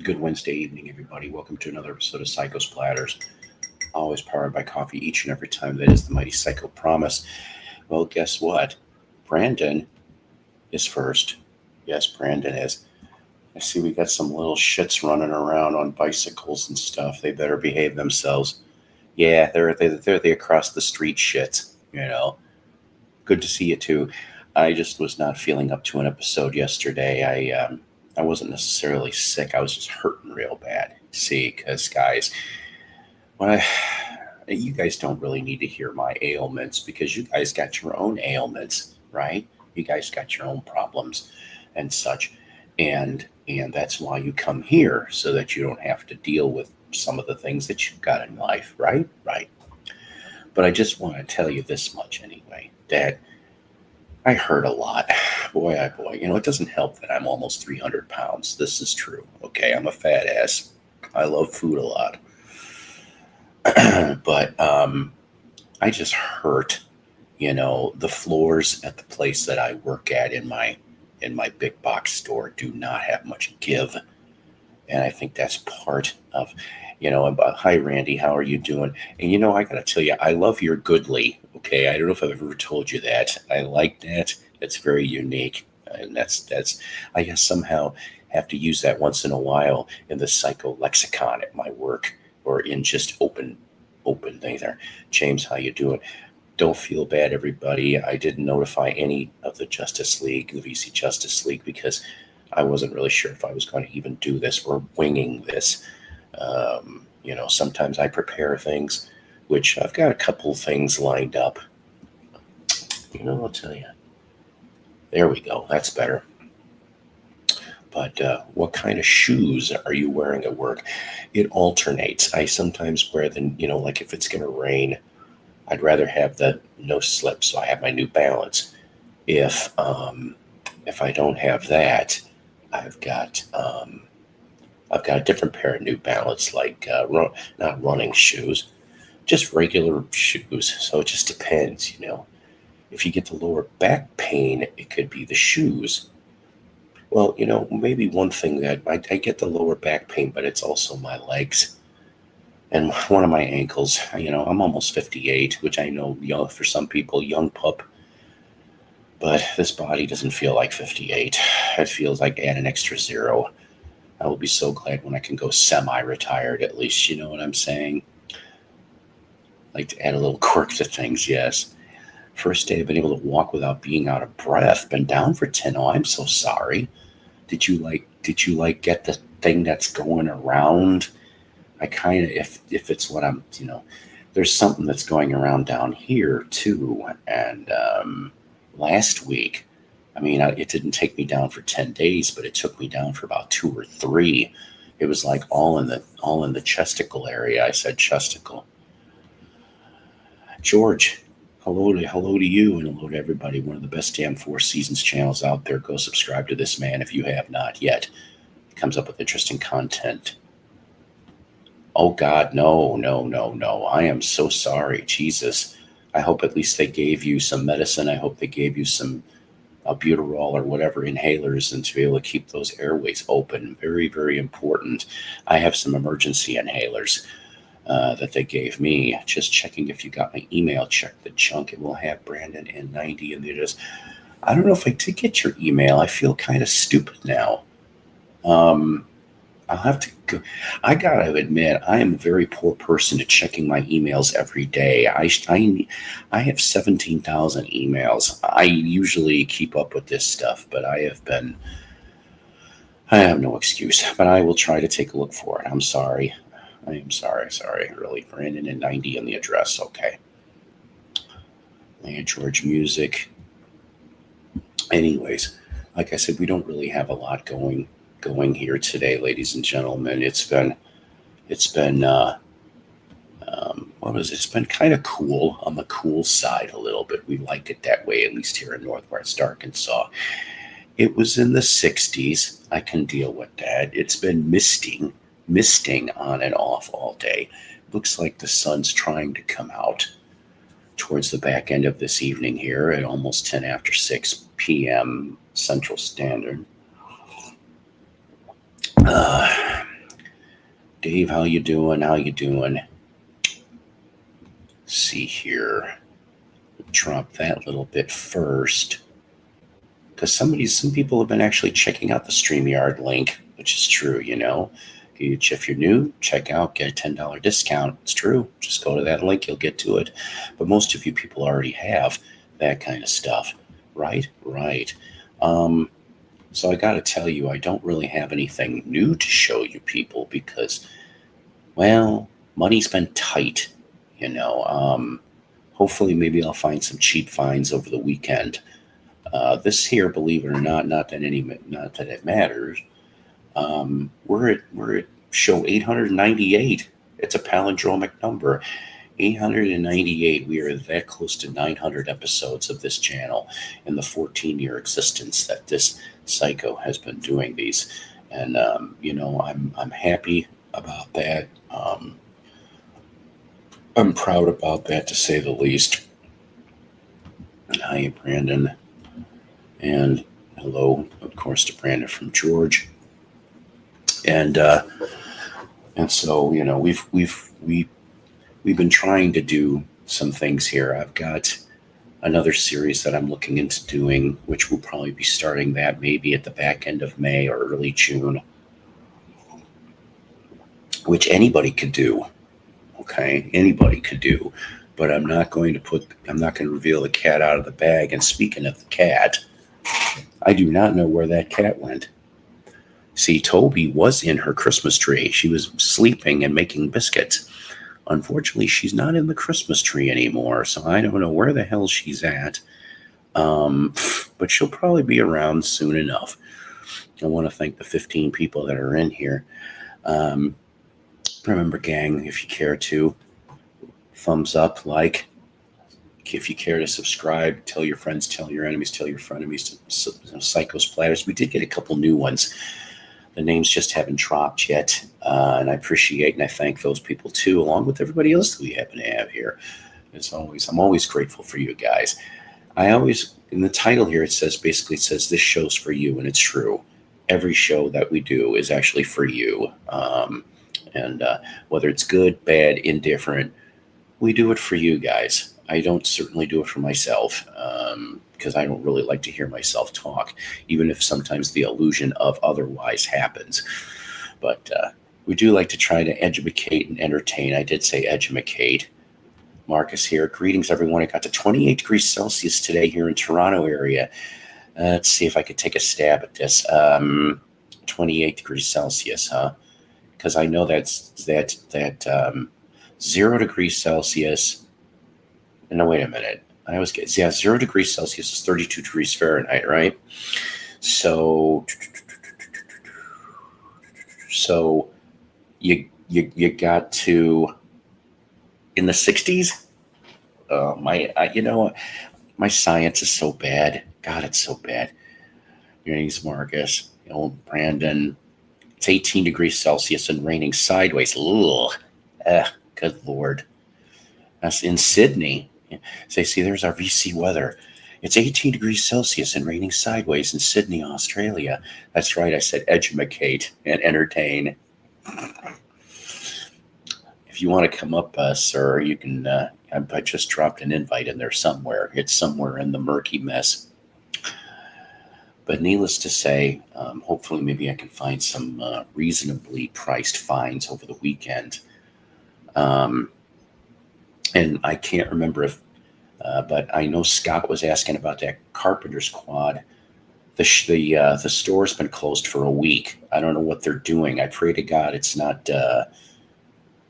Good Wednesday evening, everybody. Welcome to another episode of Psycho Splatters. Always powered by coffee each and every time. That is the mighty Psycho Promise. Well, guess what? Brandon is first. Yes, Brandon is. I see we got some little shits running around on bicycles and stuff. They better behave themselves. Yeah, they're the across the street shits. Good to see you too. I just was not feeling up to an episode yesterday. I wasn't necessarily sick. I was just hurting real bad. See, because guys, when you guys don't really need to hear my ailments because you guys got your own ailments, right? You guys got your own problems and such, and that's why you come here so that you don't have to deal with some of the things that you've got in life, right? Right. But I just want to tell you this much anyway, that I hurt a lot. Boy, oh boy. It doesn't help that I'm almost 300 pounds. This is true. Okay, I'm a fat ass. I love food a lot. But I just hurt. The floors at the place that I work at in my big box store do not have much give. And I think that's part of, about, hi, Randy, how are you doing? And, I got to tell you, I love your goodly. Okay. I don't know if I've ever told you that. I like that. It's very unique. And that's, I guess somehow have to use that once in a while in the psycho lexicon at my work or in just open things there. James, how you doing? Don't feel bad, everybody. I didn't notify any of the Justice League, the VC Justice League, because I wasn't really sure if I was going to even do this. We're winging this. Sometimes I prepare things, which I've got a couple things lined up. I'll tell you. There we go. That's better. But what kind of shoes are you wearing at work? It alternates. I sometimes wear them, like if it's going to rain, I'd rather have the no slip, so I have my New Balance. If I don't have that, I've got a different pair of New Balance, like not running shoes, just regular shoes. So it just depends, If you get the lower back pain, it could be the shoes. Well, maybe one thing that I get the lower back pain, but it's also my legs and one of my ankles. I'm almost 58, which I know, for some people, young pup. But this body doesn't feel like 58. It feels like add an extra zero. I will be so glad when I can go semi-retired at least, you know what I'm saying? Like to add a little quirk to things, yes. First day I've been able to walk without being out of breath. Been down for 10. Oh, I'm so sorry. Did you get the thing that's going around? I kind of, if it's what I'm, there's something that's going around down here too. And last week, it didn't take me down for 10 days, but it took me down for about 2 or 3. It was like all in the chesticle area. I said chesticle. George, hello to you and hello to everybody. One of the best damn Four Seasons channels out there. Go subscribe to this man if you have not yet. He comes up with interesting content. Oh God, no. I am so sorry. Jesus. I hope at least they gave you some medicine. I hope they gave you some albuterol or whatever inhalers and to be able to keep those airways open. Very, very important. I have some emergency inhalers that they gave me. Just checking if you got my email. Check the junk. It will have Brandon and 90 and it. I don't know if I did get your email. I feel kind of stupid now. I'll have to go. I gotta admit, I am a very poor person at checking my emails every day. I have 17,000 emails. I usually keep up with this stuff, but I have no excuse. But I will try to take a look for it. I'm sorry. I am sorry. Really, Brandon and 90 on the address. Okay. And George Music. Anyways, like I said, we don't really have a lot going here today, ladies and gentlemen. It's been it's been kind of cool, on the cool side a little bit. We like it that way, at least here in Northwest Arkansas. It was in the 60s. I can deal with that. It's been misting on and off all day. Looks like the sun's trying to come out towards the back end of this evening here at almost 10 after 6 p.m. Central Standard. Dave, how you doing? How you doing? See here. Drop that little bit first. Because some people have been actually checking out the StreamYard link, which is true, you know. If you're new, check out, get a $10 discount. It's true. Just go to that link, you'll get to it. But most of you people already have that kind of stuff, right? Right. So I got to tell you, I don't really have anything new to show you people because, well, money's been tight, you know. Hopefully, maybe I'll find some cheap finds over the weekend. This here, believe it or not, not that it matters. We're at show 898. It's a palindromic number. 898. We are that close to 900 episodes of this channel in the 14-year existence that this psycho has been doing these. And you know, I'm happy about that. I'm proud about that, to say the least. Hi, Brandon. And hello, of course, to Brandon from George. And so, you know, we've been trying to do some things here. I've got another series that I'm looking into doing, which will probably be starting that maybe at the back end of May or early June, which anybody could do. Okay, anybody could do. But I'm not going to reveal the cat out of the bag. And speaking of the cat, I do not know where that cat went. See, Toby was in her Christmas tree. She was sleeping and making biscuits. Unfortunately, she's not in the Christmas tree anymore, so I don't know where the hell she's at. But she'll probably be around soon enough. I want to thank the 15 people that are in here. Remember, gang, if you care to, thumbs up, like. If you care to subscribe, tell your friends, tell your enemies, tell your frenemies to Psycho Splatters. We did get a couple new ones. The names just haven't dropped yet, and I appreciate and I thank those people too, along with everybody else that we happen to have here. I'm always grateful for you guys. In the title here, it says this show's for you, and it's true. Every show that we do is actually for you, and whether it's good, bad, indifferent, we do it for you guys. I don't certainly do it for myself, because I don't really like to hear myself talk, even if sometimes the illusion of otherwise happens. But we do like to try to educate and entertain. I did say educate. Marcus here. Greetings, everyone. It got to 28 degrees Celsius today here in Toronto area. Let's see if I could take a stab at this. 28 degrees Celsius, huh? Because I know that 0 degrees Celsius. No, wait a minute. I always get 0 degrees Celsius is 32 degrees Fahrenheit, right? So you got to in the 60s. My science is so bad. God, it's so bad. Your name's Marcus. Brandon. It's 18 degrees Celsius and raining sideways. Ugh. Good Lord. That's in Sydney. So see, there's our VC weather. It's 18 degrees Celsius and raining sideways in Sydney, Australia. That's right, I said educate and entertain. If you want to come up, sir, you can. I just dropped an invite in there somewhere. It's somewhere in the murky mess. But needless to say, hopefully maybe I can find some reasonably priced finds over the weekend. And I can't remember if, but I know Scott was asking about that Carpenter's quad. The store's been closed for a week. I don't know what they're doing. I pray to God it's not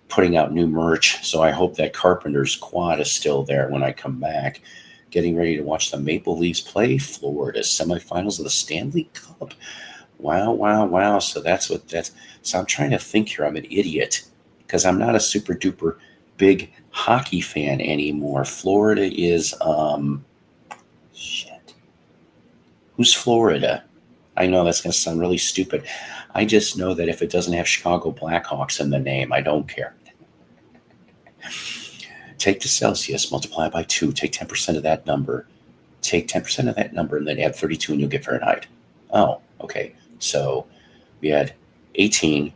putting out new merch. So I hope that Carpenter's quad is still there when I come back. Getting ready to watch the Maple Leafs play Florida semifinals of the Stanley Cup. Wow. So so I'm trying to think here. I'm an idiot because I'm not a super duper big hockey fan anymore. Florida is shit. Who's Florida? I know that's going to sound really stupid. I just know that if it doesn't have Chicago Blackhawks in the name, I don't care. Take the Celsius, multiply it by 2, take 10% of that number. Take 10% of that number and then add 32 and you'll get Fahrenheit. Oh, okay. So we had 18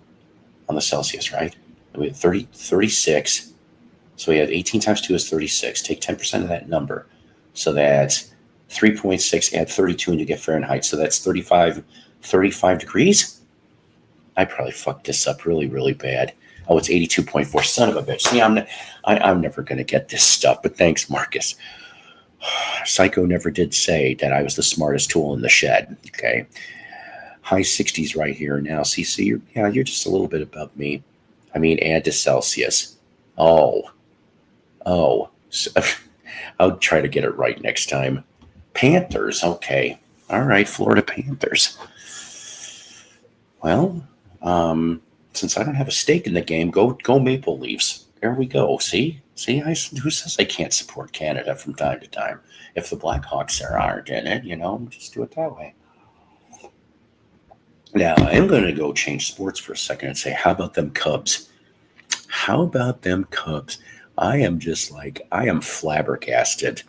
on the Celsius, right? We had 36. So we had 18 times 2 is 36. Take 10% of that number. So that's 3.6, add 32, and you get Fahrenheit. So that's 35 degrees. I probably fucked this up really, really bad. Oh, it's 82.4. Son of a bitch. See, I'm never going to get this stuff, but thanks, Marcus. Psycho never did say that I was the smartest tool in the shed. Okay. High 60s right here now. See, you're just a little bit above me. I mean, add to Celsius. Oh. So, I'll try to get it right next time. Panthers. Okay. All right. Florida Panthers. Well, since I don't have a stake in the game, go Maple Leafs. There we go. See, who says I can't support Canada from time to time? If the Blackhawks aren't in it, just do it that way. Now, I'm going to go change sports for a second and say, how about them Cubs? How about them Cubs? I am flabbergasted.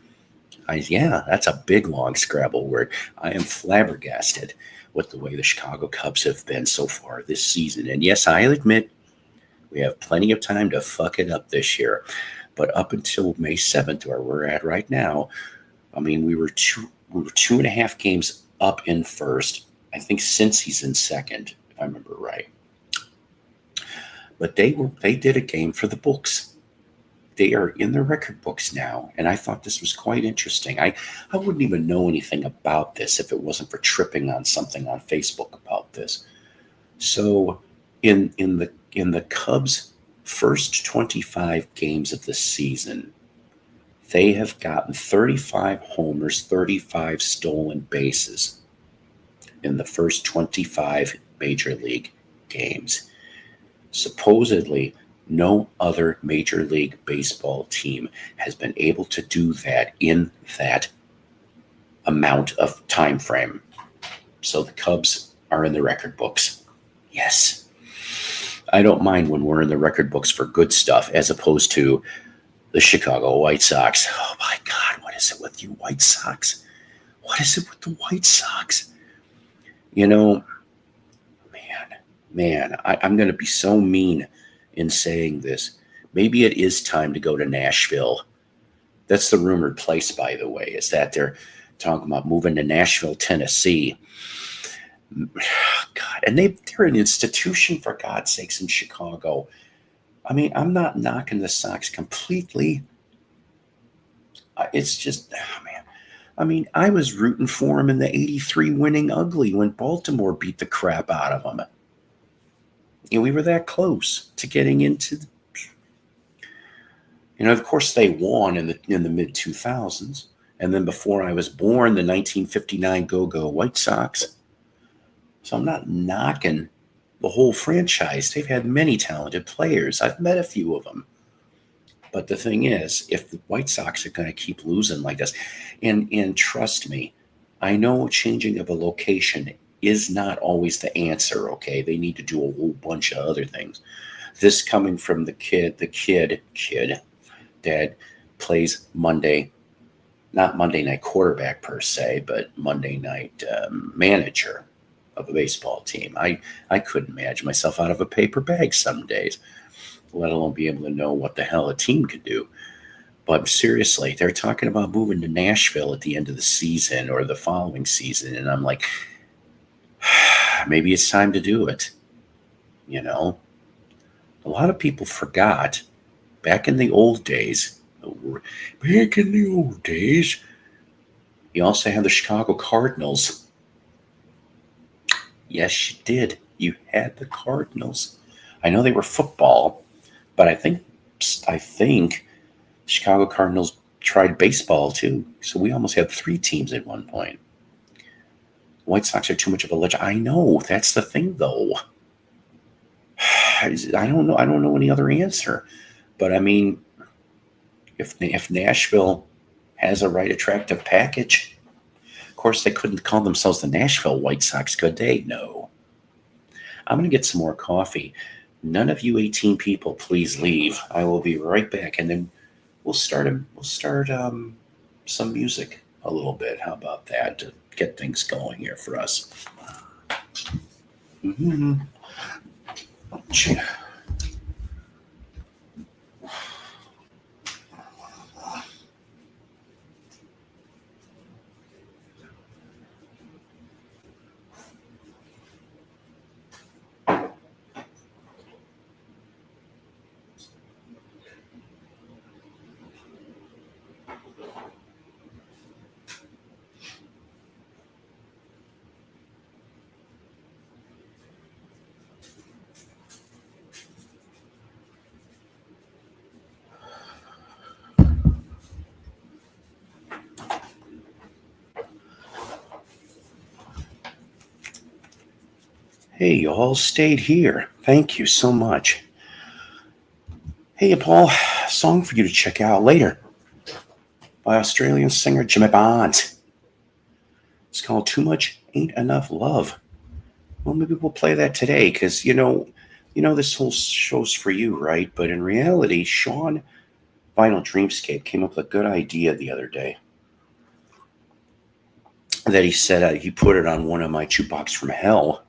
That's a big, long Scrabble word. I am flabbergasted with the way the Chicago Cubs have been so far this season. And yes, I admit we have plenty of time to fuck it up this year. But up until May 7th, where we're at right now, I mean, we were 2.5 games up in first. I think since he's in second, if I remember right. But they did a game for the books. They are in the record books now, and I thought this was quite interesting. I wouldn't even know anything about this if it wasn't for tripping on something on Facebook about this. So, in the Cubs' first 25 games of the season, they have gotten 35 homers, 35 stolen bases in the first 25 major league games. Supposedly, no other Major League Baseball team has been able to do that in that amount of time frame. So the Cubs are in the record books. Yes. I don't mind when we're in the record books for good stuff as opposed to the Chicago White Sox. Oh my God, what is it with you White Sox? What is it with the White Sox? Man, I'm going to be so mean in saying this. Maybe it is time to go to Nashville. That's the rumored place, by the way, is that they're talking about moving to Nashville, Tennessee. God, and they're an institution, for God's sakes, in Chicago. I mean, I'm not knocking the Sox completely. It's just, man. I mean, I was rooting for them in the 83 winning ugly when Baltimore beat the crap out of them. We were that close to getting into of course they won in the mid 2000s, and then before I was born, the 1959 Go-Go White Sox. So I'm not knocking the whole franchise. They've had many talented players. I've met a few of them. But the thing is, if the White Sox are going to keep losing like this, and trust me, I know changing of a location is not always the answer, okay? They need to do a whole bunch of other things. This coming from the kid that plays not Monday night quarterback per se, but Monday night manager of a baseball team. I couldn't imagine myself out of a paper bag some days, let alone be able to know what the hell a team could do. But seriously, they're talking about moving to Nashville at the end of the season or the following season, and I'm like, maybe it's time to do it. A lot of people forgot back in the old days. You also had the Chicago Cardinals. Yes, you did. You had the Cardinals. I know they were football, but I think Chicago Cardinals tried baseball too. So we almost had 3 teams at one point. White Sox are too much of a legend. I know. That's the thing, though. I don't know. I don't know any other answer. But I mean, if Nashville has a right attractive package, of course they couldn't call themselves the Nashville White Sox, could they? No. I'm going to get some more coffee. None of you 18 people, please leave. I will be right back, and then we'll start some music a little bit. How about that to get things going here for us? Mm-hmm. Gee. Hey, you all stayed here. Thank you so much. Hey, Paul, song for you to check out later by Australian singer Jimmy Barnes. It's called Too Much Ain't Enough Love. Well, maybe we'll play that today because, this whole show's for you, right? But in reality, Sean Vinyl Dreamscape came up with a good idea the other day that he said he put it on one of my Jukebox from Hell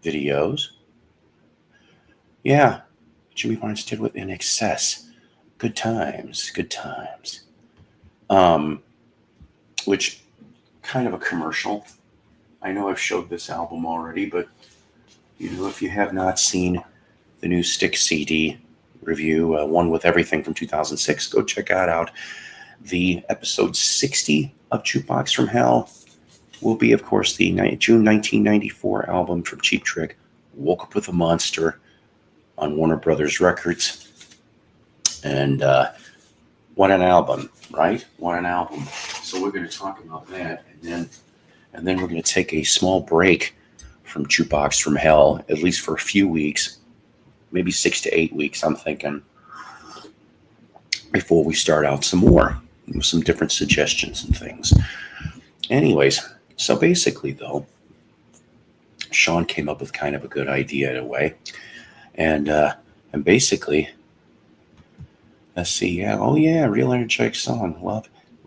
videos. Yeah, Jimmy Barnes did with In Excess. Good times, good times. Which kind of a commercial. I know I've showed this album already, but if you have not seen the new Stick CD review, one with everything from 2006, go check that out. The episode 60 of Jukebox from Hell will be, of course, the June 1994 album from Cheap Trick, Woke Up With a Monster, on Warner Brothers Records. And what an album, right? What an album. So we're going to talk about that, and then we're going to take a small break from Jukebox from Hell, at least for a few weeks, maybe 6 to 8 weeks, I'm thinking, before we start out some more with some different suggestions and things. Anyways, so basically, though, Sean came up with kind of a good idea in a way, and basically, let's see, Real Energetic Song,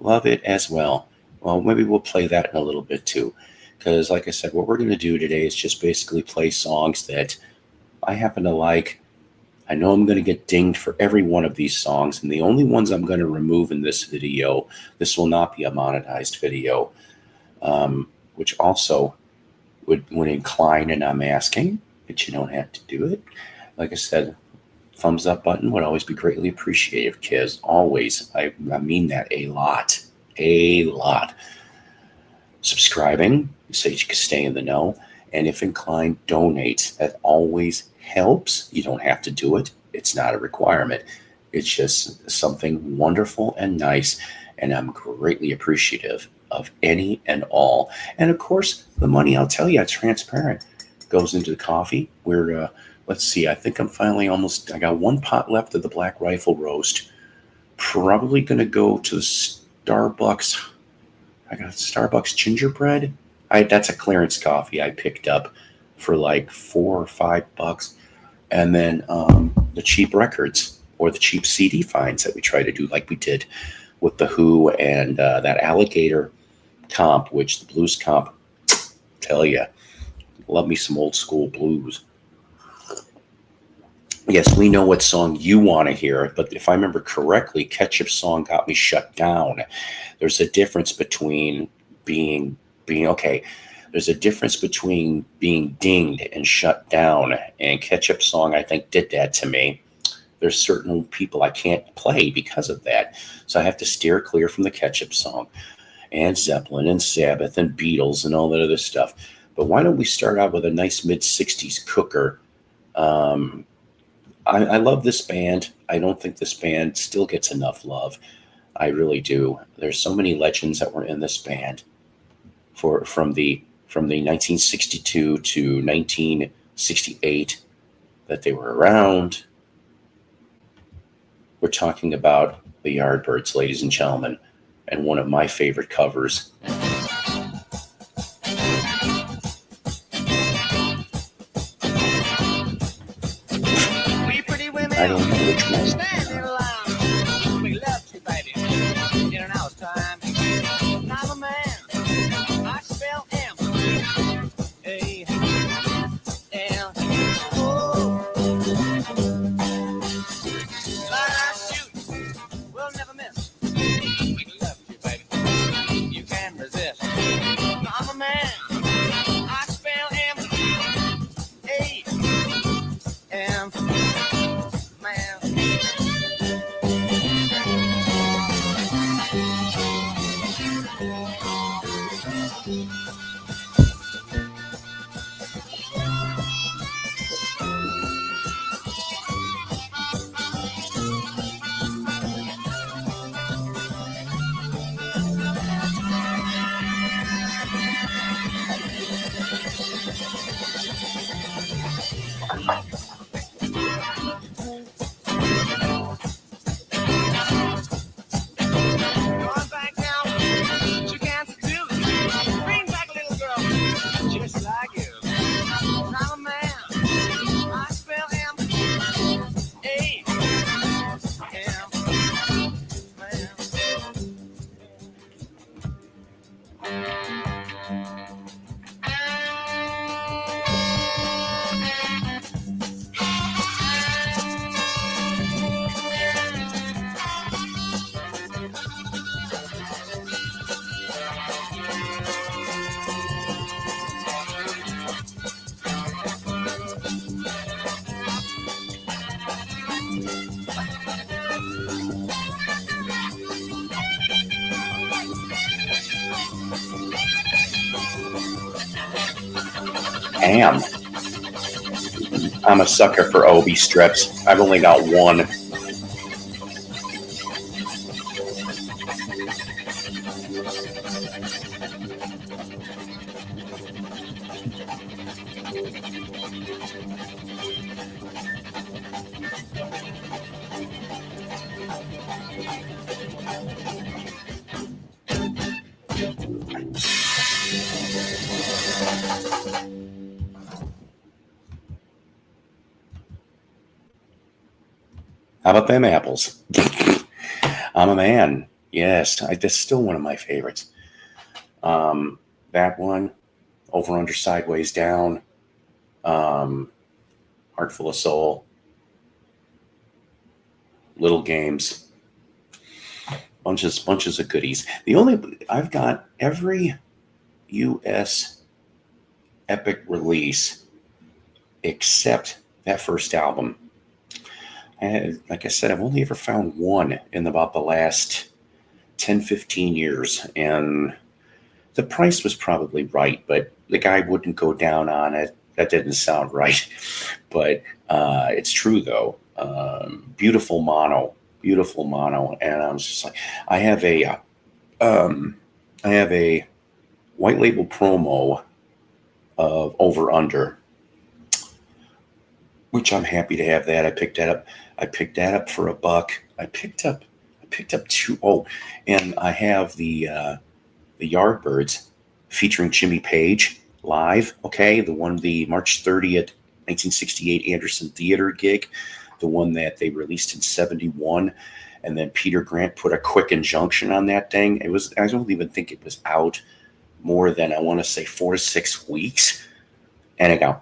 love it as well. Well, maybe we'll play that in a little bit too, because like I said, what we're going to do today is just basically play songs that I happen to like. I know I'm going to get dinged for every one of these songs, and the only ones I'm going to remove in this video, this will not be a monetized video, which also would incline, and I'm asking, but you don't have to do it. Like I said, thumbs up button would always be greatly appreciated, kids. Always. I mean that a lot. A lot. Subscribing so you can stay in the know. And if inclined, donate. That always helps. You don't have to do it. It's not a requirement. It's just something wonderful and nice. And I'm greatly appreciative of any and all. And of course, the money, I'll tell you, it's transparent. Goes into the coffee. Let's see, I think I'm finally I got one pot left of the Black Rifle Roast. Probably going to go to the Starbucks. I got Starbucks gingerbread. That's a clearance coffee I picked up for like $4 or $5. And then the cheap records or the cheap CD finds that we try to do, like we did with The Who and that Alligator comp, which the blues comp, tell you, love me some old school blues. Yes, we know what song you want to hear, but if I remember correctly, Ketchup's song got me shut down. There's a difference between being okay. There's a difference between being dinged and shut down, and Ketchup's song, I think, did that to me. There's certain people I can't play because of that, so I have to steer clear from the Ketchup song, and Zeppelin, and Sabbath, and Beatles, and all that other stuff. But why don't we start out with a nice mid-'60s cooker? I love this band. I don't think this band still gets enough love. I really do. There's so many legends that were in this band from the 1962 to 1968 that they were around. We're talking about the Yardbirds, ladies and gentlemen, and one of my favorite covers. I don't know which one. We left you, baby, in an hour's time. I'm a man. I spell M-A-L. Going back down, you can't do it. Bring back a little girl, just like you. I'm a man, I spell M-A-M, man. Ham. I'm a sucker for Obi strips. I've only got one. How about them apples? I'm a man. Yes, that's still one of my favorites. That one, Over Under Sideways Down, um, Heart Full of Soul, Little Games, bunches of goodies. The only I've got every U.S. Epic release except that first album. Like I said, I've only ever found one in about the last 10, 15 years. And the price was probably right, but the guy wouldn't go down on it. That didn't sound right. But it's true, though. Beautiful mono. And I was just like, I have a white label promo of Over Under, which I'm happy to have that. I picked that up for $1. I picked up two. Oh, and I have the Yardbirds featuring Jimmy Page live. Okay, the March 30th, 1968 Anderson Theater gig, the one that they released in '71, and then Peter Grant put a quick injunction on that thing. I don't even think it was out more than, I want to say, 4 to 6 weeks, and I go,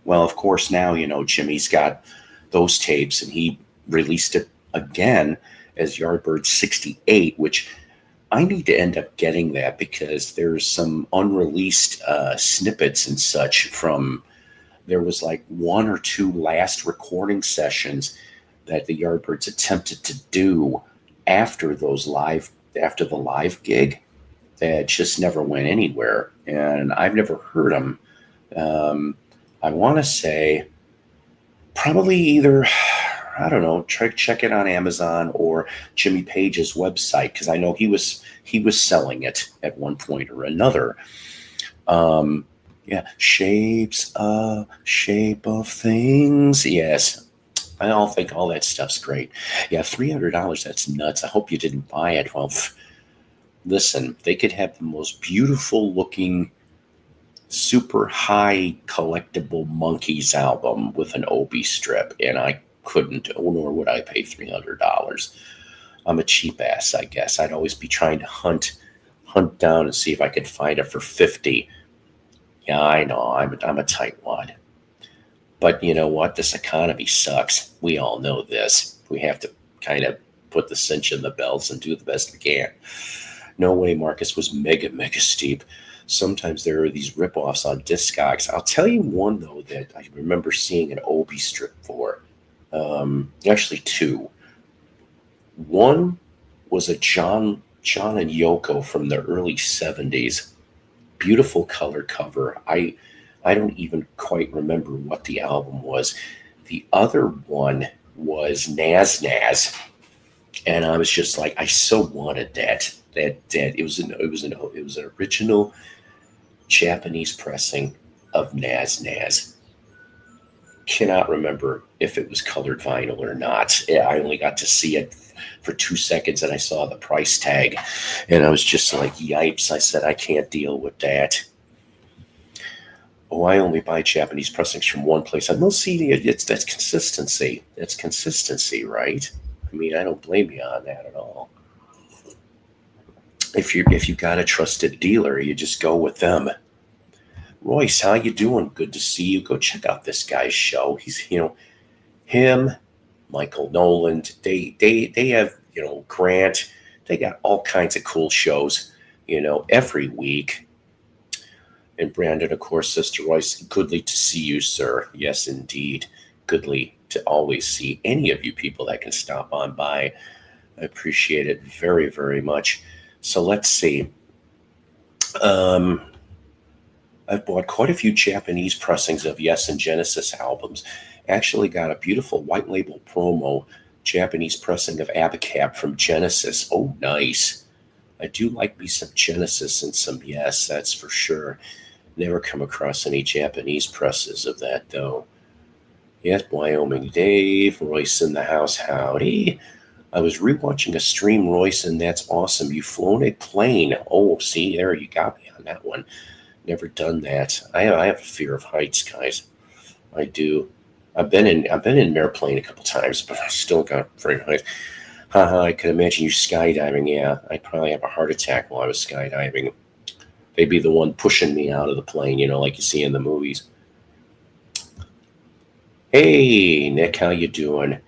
well, of course now Jimmy's got those tapes, and he released it again as Yardbird 68, which I need to end up getting that because there's some unreleased snippets and such from, there was like 1 or 2 last recording sessions that the Yardbirds attempted to do after the live gig that just never went anywhere. And I've never heard them. I want to say probably either, I don't know, check it on Amazon or Jimmy Page's website, because I know he was selling it at one point or another. Yeah, shape of things. Yes, I don't think all that stuff's great. Yeah, $300. That's nuts. I hope you didn't buy it. Well, listen, they could have the most beautiful looking, super high collectible Monkees album with an Obi strip, and I couldn't, nor would I pay $300. I'm a cheap ass, I guess. I'd always be trying to hunt down and see if I could find it for $50. Yeah, I know, I'm a tightwad. But you know what? This economy sucks. We all know this. We have to kind of put the cinch in the belts and do the best we can. No Way Marcus was mega steep. Sometimes there are these ripoffs on Discogs. I'll tell you one, though, that I remember seeing an Obi strip for. Actually, 2. One was a John and Yoko from the early 70s. Beautiful color cover. I don't even quite remember what the album was. The other one was Naz Naz, and I was just like, I so wanted that. That it was an original Japanese pressing of Naz Naz. Cannot remember if it was colored vinyl or not. Yeah, I only got to see it for 2 seconds, and I saw the price tag, and I was just like, yipes. I said, I can't deal with that. Oh, I only buy Japanese pressings from one place. I don't see that's consistency. That's consistency, right? I mean, I don't blame you on that at all. If you got a trusted dealer, you just go with them. Royce, how you doing? Good to see you. Go check out this guy's show. He's him, Michael Nolan. They have Grant. They got all kinds of cool shows every week. And Brandon, of course, Sister Royce, goodly to see you, sir. Yes, indeed. Goodly to always see any of you people that can stop on by. I appreciate it very, very much. So let's see. I've bought quite a few Japanese pressings of Yes and Genesis albums. Actually got a beautiful white label promo Japanese pressing of Abacab from Genesis. Oh, nice. I do like me some Genesis and some Yes, that's for sure. Never come across any Japanese presses of that, though. Yes, Wyoming Dave, Royce in the house, howdy. I was rewatching a stream, Royce, and that's awesome. You've flown a plane. Oh, see, there, you got me on that one. Never done that. I have a fear of heights, guys. I do. I've been in an airplane a couple times, but I still got afraid of heights. Haha, I could imagine you skydiving. Yeah, I'd probably have a heart attack while I was skydiving. They'd be the one pushing me out of the plane, like you see in the movies. Hey, Nick, how you doing?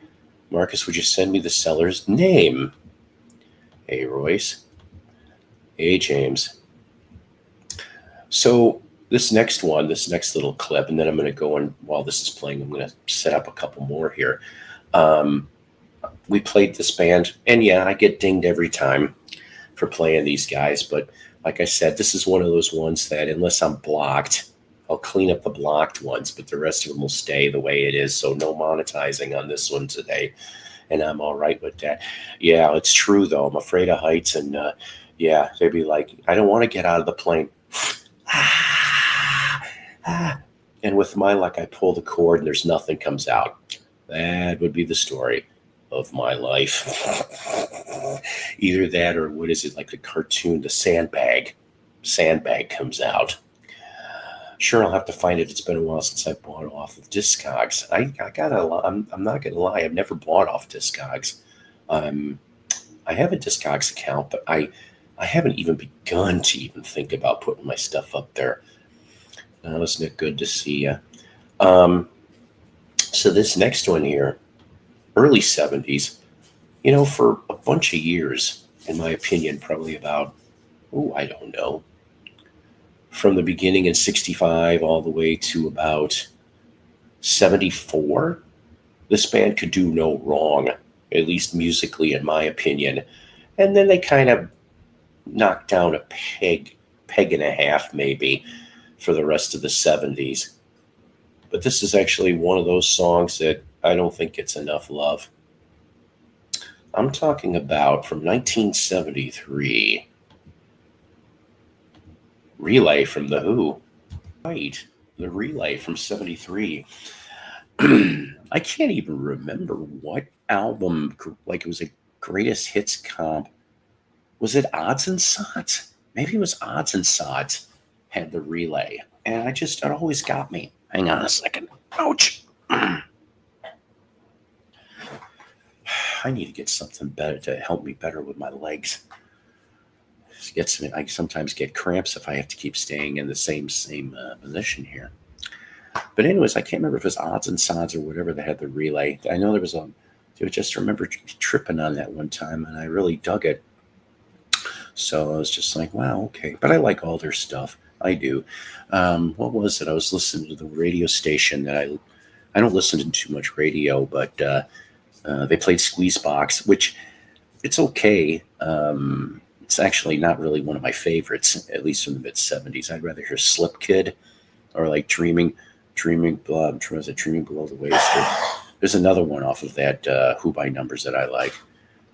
Marcus, would you send me the seller's name? Hey, Royce. Hey, James. So this next little clip, and then I'm going to go on while this is playing. I'm going to set up a couple more here. We played this band, and yeah, I get dinged every time for playing these guys, but like I said, this is one of those ones that unless I'm blocked, I'll clean up the blocked ones, but the rest of them will stay the way it is. So no monetizing on this one today, and I'm all right with that. Yeah, it's true, though. I'm afraid of heights, and yeah, they'd be like, I don't want to get out of the plane. And with my luck, I pull the cord and there's nothing comes out. That would be the story of my life. Either that or what is it, like the cartoon, the sandbag. Sandbag comes out. Sure, I'll have to find it. It's been a while since I bought off of Discogs. I'm not gonna lie, I've never bought off Discogs. I have a Discogs account, but I haven't even begun to even think about putting my stuff up there. Now, isn't it good to see you? So this next one here, early 70s, for a bunch of years, in my opinion, probably about, I don't know, from the beginning in 65 all the way to about 74, this band could do no wrong, at least musically, in my opinion. And then they kind of knocked down a peg and a half, maybe, for the rest of the 70s. But this is actually one of those songs that I don't think gets enough love. I'm talking about from 1973, Relay from The Who. Right, the Relay from 73. I can't even remember what album, like it was a greatest hits comp. Was it Odds and Sods? Maybe it was Odds and Sods had the Relay. And it always got me. Hang on a second. Ouch. I need to get something better to help me better with my legs. I sometimes get cramps if I have to keep staying in the same position here. But anyways, I can't remember if it was Odds and Sods or whatever that had the Relay. I know there was I just remember tripping on that one time, and I really dug it. So I was just like, wow, okay. But I like all their stuff. I do. What was it? I was listening to the radio station that I don't listen to too much radio, but they played Squeezebox, which it's okay. It's actually not really one of my favorites, at least from the mid '70s. I'd rather hear Slip Kid or like Dreaming Below the Waist. There's another one off of that Who by Numbers that I like,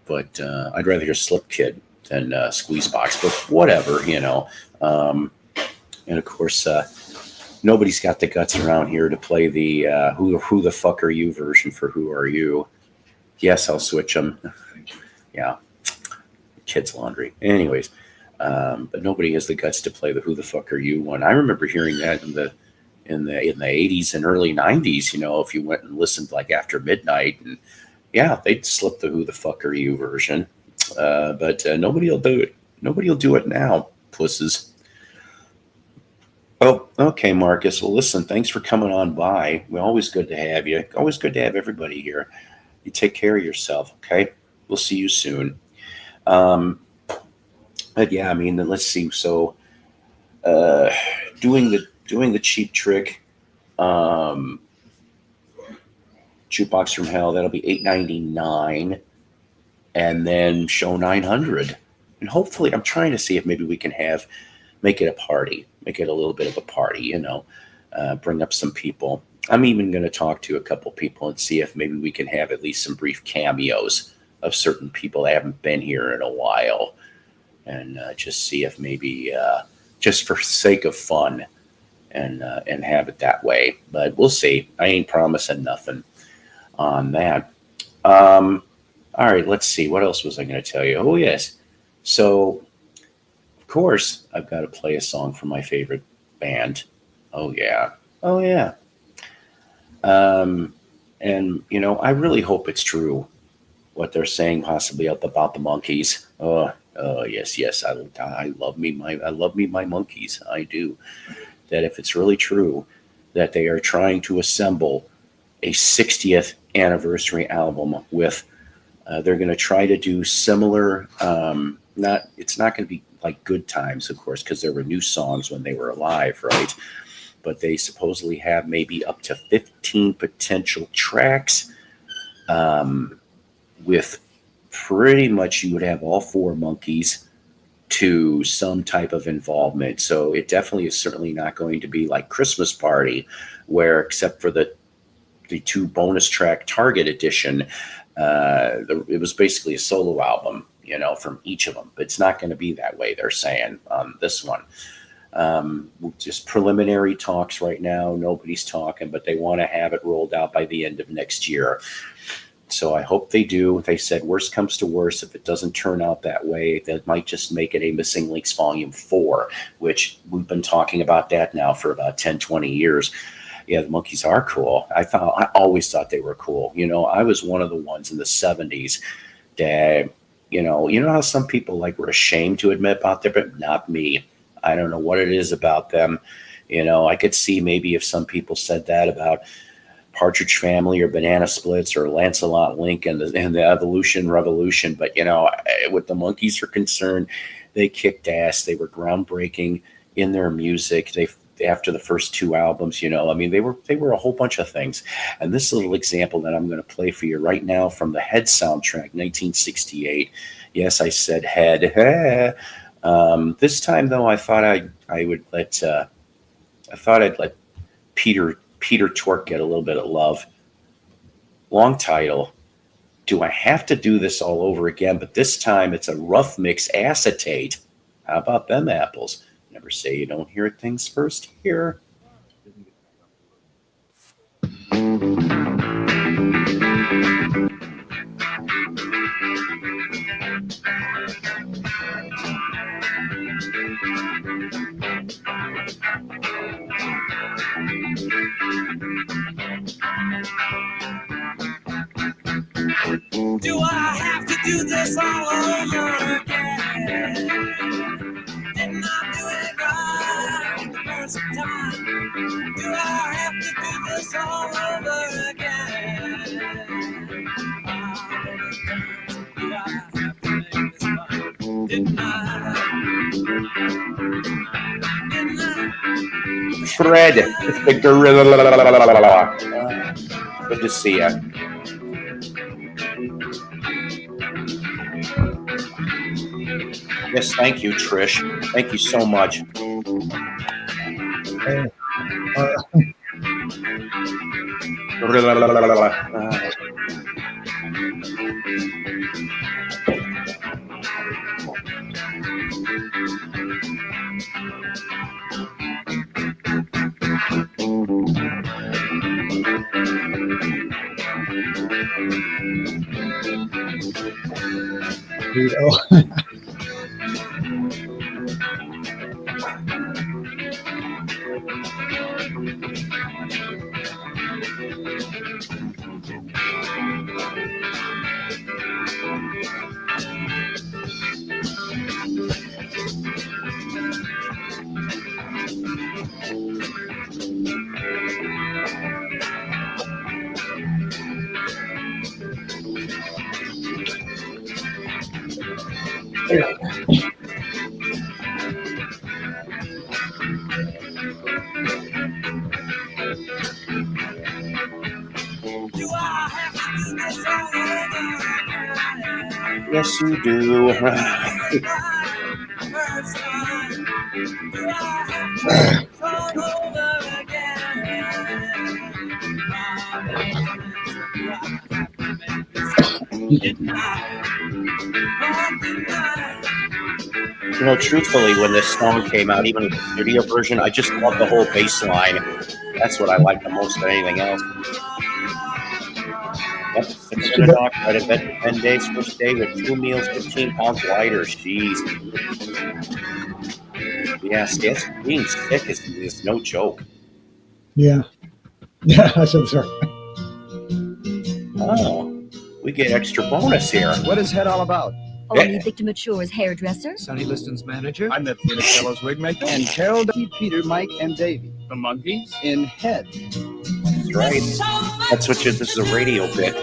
but I'd rather hear Slip Kid than Squeezebox. But whatever, you know. And of course, nobody's got the guts around here to play the Who the Fuck Are You version for Who Are You. Yes, I'll switch them. Yeah, kids' laundry. Anyways, but nobody has the guts to play the Who the Fuck Are You one. I remember hearing that in the 80s and early 90s. You know, if you went and listened like after midnight, and yeah, they'd slip the Who the Fuck Are You version. But nobody will do it. Nobody will do it now, pusses. Oh, okay, Marcus. Well, listen, thanks for coming on by. We're always good to have you. Always good to have everybody here. You take care of yourself, okay? We'll see you soon. But yeah, I mean, let's see. So, doing the Cheap Trick, Jukebox from Hell, that'll be $8.99, and then Show 900, and hopefully, I'm trying to see if maybe we can make it a party, make it a little bit of a party, you know, bring up some people. I'm even going to talk to a couple people and see if maybe we can have at least some brief cameos of certain people that haven't been here in a while, and just see if maybe just for sake of fun and have it that way. But we'll see. I ain't promising nothing on that. All right, let's see. What else was I going to tell you? Oh, yes. So, of course, I've got to play a song from my favorite band. Oh, yeah. Oh, yeah. And, you know, I really hope it's true what they're saying possibly about the Monkees. Oh, yes. I love me my Monkees. I do. That if it's really true that they are trying to assemble a 60th anniversary album with, they're going to try to do similar, it's not going to be like Good Times, of course, because there were new songs when they were alive, right? But they supposedly have maybe up to 15 potential tracks, with pretty much you would have all four Monkees to some type of involvement. So it definitely is certainly not going to be like Christmas Party, where except for the two bonus track Target edition, it was basically a solo album, you know, from each of them. But it's not going to be that way, they're saying, on this one. Just preliminary talks right now. Nobody's talking, but they want to have it rolled out by the end of next year. So I hope they do. They said worst comes to worst, if it doesn't turn out that way, they might just make it a Missing Links Volume 4, which we've been talking about that now for about 10, 20 years. Yeah, the Monkees are cool. I always thought they were cool. You know, I was one of the ones in the 70s that, you know how some people like were ashamed to admit about them, but not me. I don't know what it is about them. You know, I could see maybe if some people said that about Partridge Family or Banana Splits or Lancelot Link and the Evolution Revolution. But, you know, with the Monkees are concerned, they kicked ass. They were groundbreaking in their music. After the first two albums, you know, I mean, they were a whole bunch of things. And this little example that I'm going to play for you right now from the Head soundtrack, 1968. Yes, I said Head. This time, though, I thought I'd let Peter Tork get a little bit of love. Long title. Do I have to do this all over again? But this time it's a rough mix acetate. How about them apples? Never say you don't hear things first here. Do I have to do this all over again? Didn't I do it right the first time? Do I have to do this all over again? Do I have to make this fun? Didn't I? Fred, it's the gorilla. Good to see you. Yes, thank you, Trish. Thank you so much. Dude, oh. Do I have to do this all over again? Yes, you do. First time. Do I have to do this all over again? Do I have to make this midnight? You know, truthfully, when this song came out, even the studio version, I just love the whole bass line. That's what I like the most than anything else. Yep, 600 knock right at bed for 10 days, first day with 2 meals, 15 pounds lighter. Jeez. Yeah, being sick is no joke. Yeah. Yeah, I said sorry. Oh, we get extra bonus here. What is Head all about? Only Victor Mature's hairdresser. Sonny Liston's manager. I'm the Theatre Fellows wig maker. And Carol, Peter, Mike, and Davey. The Monkeys in Head. That's right. That's what this is a radio bit.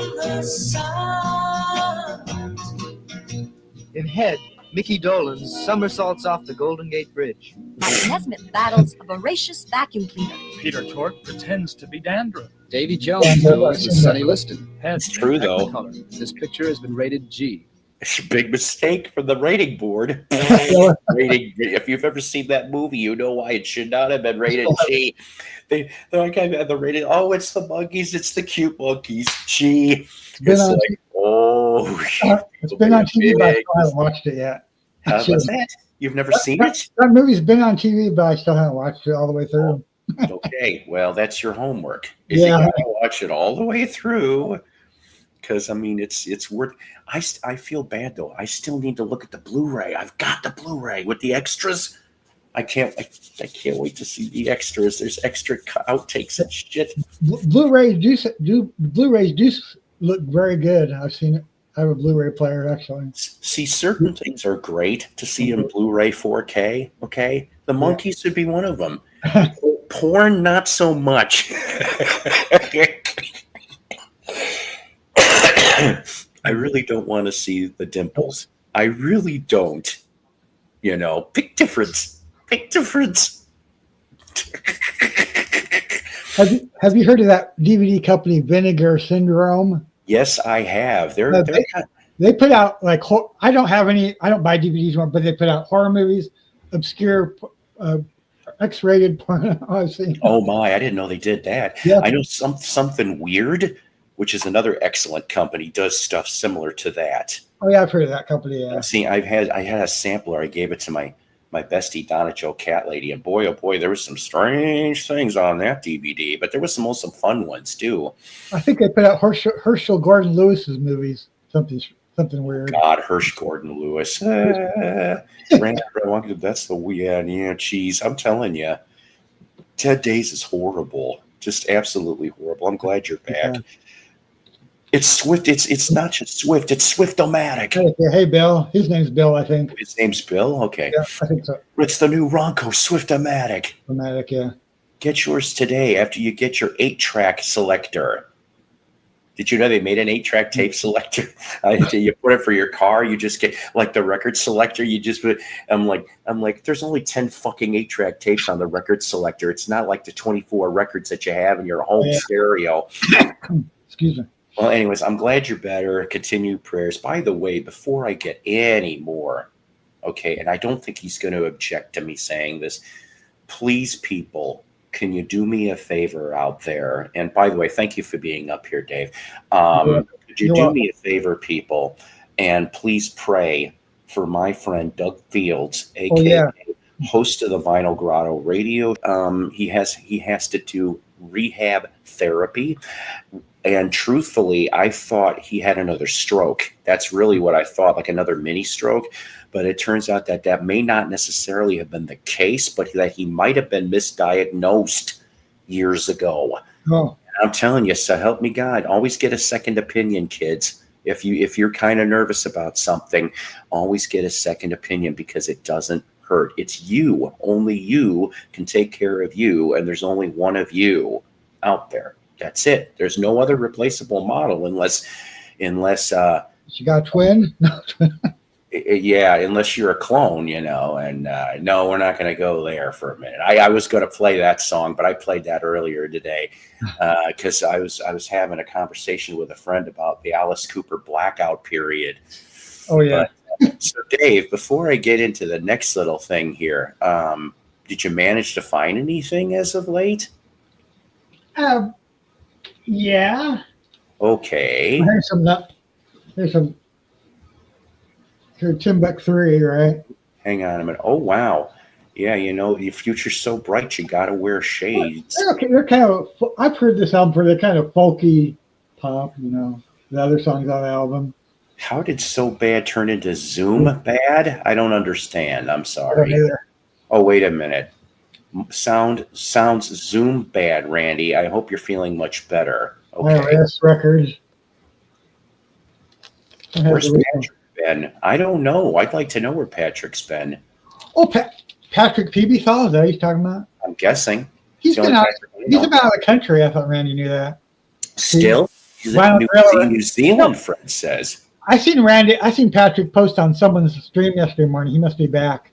In Head, Mickey Dolan somersaults off the Golden Gate Bridge. Mike Nesmith battles a voracious vacuum cleaner. Peter Tork pretends to be dandruff. Davy Jones goes as Sonny Liston. It's true, though. Technicolor. This picture has been rated G. It's a big mistake from the rating board. If you've ever seen that movie, you know why it should not have been rated G. They're like, I had the rating. Oh, it's the monkeys. It's the cute monkeys. G. It's like, oh. It's been on TV, but I still haven't watched it yet. What's that? You've never seen it? That movie's been on TV, but I still haven't watched it all the way through. Okay, well, that's your homework. You gotta watch it all the way through. Because I mean, it's worth. I feel bad though. I still need to look at the Blu-ray. I've got the Blu-ray with the extras. I can't wait to see the extras. There's extra outtakes and shit. Blu-rays do look very good. I've seen it. I have a Blu-ray player actually. See, certain things are great to see in Blu-ray 4K. Okay, the Monkeys would be one of them. Porn, not so much. I really don't want to see the dimples. I really don't. You know, big difference. Big difference. Have you heard of that DVD company Vinegar Syndrome? Yes, I have. They put out like I don't buy DVDs anymore, but they put out horror movies, obscure, X-rated porn. Oh my! I didn't know they did that. Yeah. I know something weird, which is another excellent company, does stuff similar to that. Oh yeah, I've heard of that company. Yeah. See, I had a sampler. I gave it to my bestie Donna Jo Cat Lady, and boy, oh boy, there was some strange things on that DVD, but there was some fun ones too. I think they put out Herschel Gordon Lewis's movies. Something weird. God, Hersch Gordon Lewis. That's the geez, I'm telling you, Ted Days is horrible, just absolutely horrible. I'm glad you're back. Yeah. It's Swift. It's not just Swift. It's Swift-O-Matic. Hey, Bill. His name's Bill, I think. His name's Bill? Okay. Yeah, I think so. It's the new Ronco Swift-O-Matic. Swift-O-Matic, yeah. Get yours today after you get your 8-track selector. Did you know they made an 8-track tape selector? You put it for your car. You just get like the record selector. You just put. I'm like. There's only 10 fucking 8-track tapes on the record selector. It's not like the 24 records that you have in your home stereo. Excuse me. Well, anyways, I'm glad you're better. Continue prayers. By the way, before I get any more okay, and I don't think he's going to object to me saying this. Please, people, can you do me a favor out there? And by the way, thank you for being up here, Dave. Could you do me a favor, people, and please pray for my friend Doug Fields, aka host of the Vinyl Grotto Radio. He has to do rehab therapy. And truthfully, I thought he had another stroke. That's really what I thought, like another mini stroke. But it turns out that that may not necessarily have been the case, but that he might have been misdiagnosed years ago. Oh. I'm telling you, so help me God. Always get a second opinion, kids. If you're kind of nervous about something, always get a second opinion because it doesn't hurt. It's you. Only you can take care of you, and there's only one of you out there. That's it. There's no other replaceable model unless She got a twin? No. yeah, unless you're a clone, you know. And no, we're not going to go there for a minute. I was going to play that song, but I played that earlier today because I was having a conversation with a friend about the Alice Cooper blackout period. Oh yeah. So Dave, before I get into the next little thing here, did you manage to find anything as of late? Yeah. Okay. Here's some Timbuk 3, right? Hang on a minute. Oh wow. Yeah, you know, your future's so bright you gotta wear shades. They're kind of. I've heard this album they're kind of folky pop. You know, the other songs on the album. How did So Bad turn into Zoom Bad? I don't understand. I'm I don't sorry. either. Oh, wait a minute. Sounds Zoom Bad, Randy. I hope you're feeling much better. Okay. IRS Records. Where's Patrick been? I don't know. I'd like to know where Patrick's been. Oh, Patrick Peebythal, is that what he's talking about? I'm guessing. He's The been only out. Patrick I He's know. been out of the country. I thought Randy knew that. Still? He's a Well, New Zealand, Fred says. I seen Patrick post on someone's stream yesterday morning. He must be back.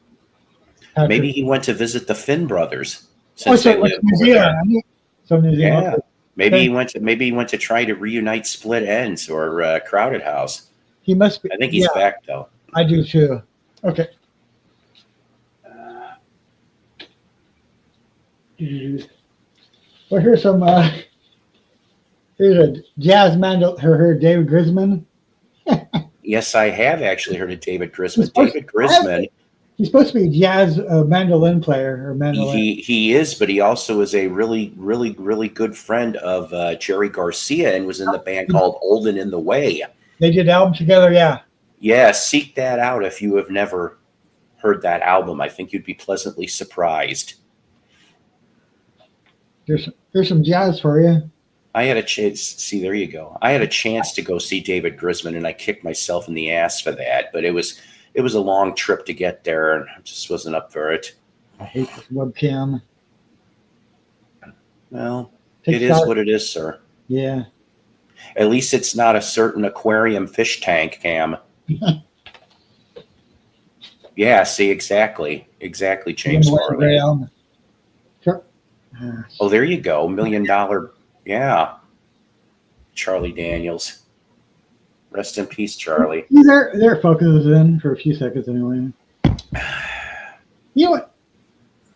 Patrick. Maybe he went to visit the Finn brothers. Oh, Since so they it was live New over there. Zealand. So New Zealand. Yeah. Maybe he went to try to reunite Split Ends or Crowded House. He must be. I think he's back though. I do too. Okay. Well, here's some. Here's a jazz mandolin. Heard David Grisman. Yes, I have actually heard of David Grisman. He's supposed- David Grisman, He's supposed to be a jazz mandolin player or mandolin. he is, but he also is a really, really, really good friend of Jerry Garcia and was in the band called Olden in the Way. They did album together. Yeah. Yeah, seek that out if you have never heard that album. I think you'd be pleasantly surprised. Here's some jazz for you. I had a chance. See, there you go. I had a chance to go see David Grisman, and I kicked myself in the ass for that. But it was a long trip to get there, and I just wasn't up for it. I hate this webcam. Well, Take it is shot. what it is, sir. Yeah. At least it's not a certain aquarium fish tank cam. Yeah, see, exactly, James Farley. Album. Sure. Oh, there you go, $1 Million. Yeah, Charlie Daniels. Rest in peace, Charlie. Their focus is in for a few seconds anyway. You know what?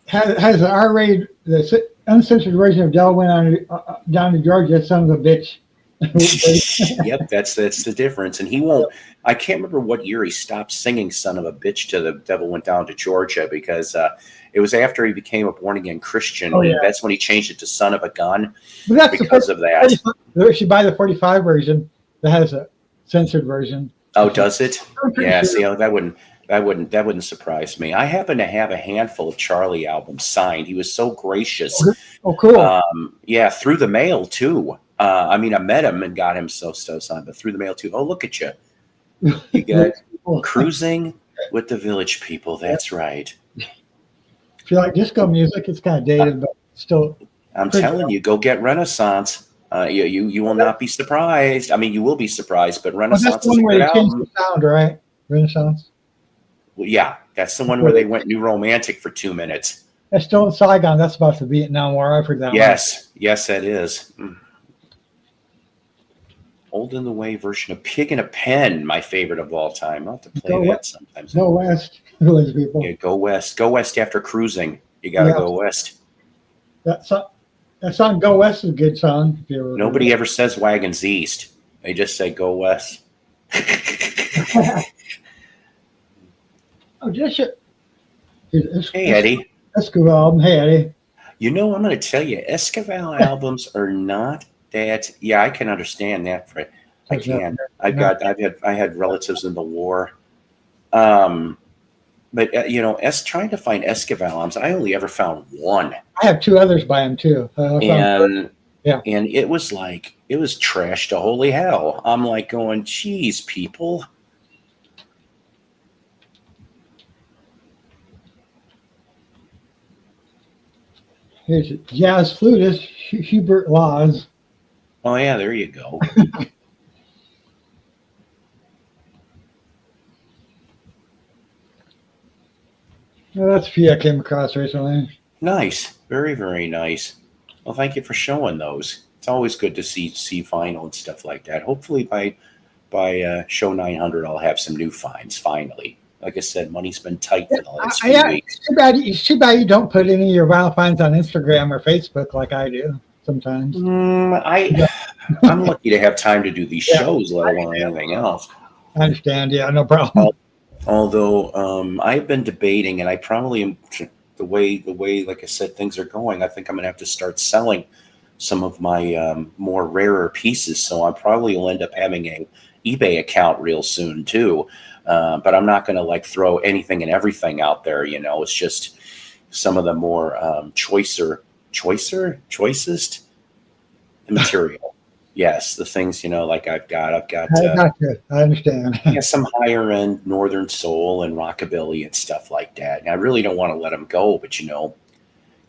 Has the R-rated, the uncensored version of Del went on down to Georgia, son of a bitch. Yep, that's the difference. And he won't. I can't remember what year he stopped singing "Son of a Bitch" to the Devil Went Down to Georgia because it was after he became a born again Christian. Oh, yeah. And that's when he changed it to "Son of a Gun" But that's because of that. If you buy the 45 version, that has a censored version. Oh, does it? I'm pretty Yeah. sure. See, that wouldn't surprise me. I happen to have a handful of Charlie albums signed. He was so gracious. Oh, cool. Yeah, through the mail too. I mean, I met him and got him so signed, but through the mail too. Oh, look at you! You got Cruising with the Village People. That's right. If you like disco music, it's kind of dated, but still. I'm telling you, go get Renaissance. You will not be surprised. I mean, you will be surprised, but Well, Renaissance that's the is a one where good they changed album. the sound, right? Renaissance. Well, yeah, that's the one where they went new romantic for 2 minutes. That's still in Saigon. That's about the Vietnam War. I've heard that one. Yes, that is. Old in the Way version of Pig in a Pen, my favorite of all time. I'll have to play Go that West. sometimes. Go West, village people. Yeah, go west. Go west after cruising. You got to Yeah. go west. That song "Go West" is a good song. If you ever Nobody ever says wagons east. They just say go west. Oh, just Hey, Eddie. Escobar album. Hey, Eddie. You know, I'm going to tell you, Esquivel albums are not that. Yeah, I can understand that. Fred. I can. I had relatives in the war. But you know, trying to find Esquivel albums, I only ever found one. I have two others by him too. And yeah, and it was trash to holy hell. I'm like going, geez, people. here's jazz flutist Hubert Laws. Oh yeah, there you go. Well, that's a few I came across recently. Nice, very very nice. Well, thank you for showing those. It's always good to see vinyl and stuff like that. Hopefully by show 900, I'll have some new finds finally. Like I said, money's been tight for the last few weeks. It's too bad you don't put any of your vinyl finds on Instagram or Facebook like I do sometimes. I'm lucky to have time to do these shows, let alone anything else. I understand. Yeah, no problem. Although I've been debating, and I probably am the way, like I said, things are going. I think I'm going to have to start selling some of my more rarer pieces. So I probably will end up having a eBay account real soon too. But I'm not going to like throw anything and everything out there. You know, it's just some of the more choicest material. Yes, the things, you know, like I've got I understand. yeah, some higher end Northern soul and rockabilly and stuff like that. And I really don't want to let them go, but you know,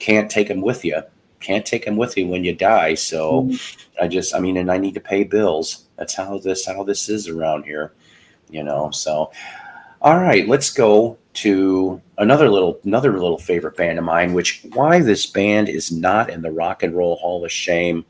can't take them with you. Can't take them with you when you die. So and I need to pay bills. That's how this is around here, you know. So, all right, let's go to another little favorite band of mine, which why this band is not in the Rock and Roll Hall of Shame.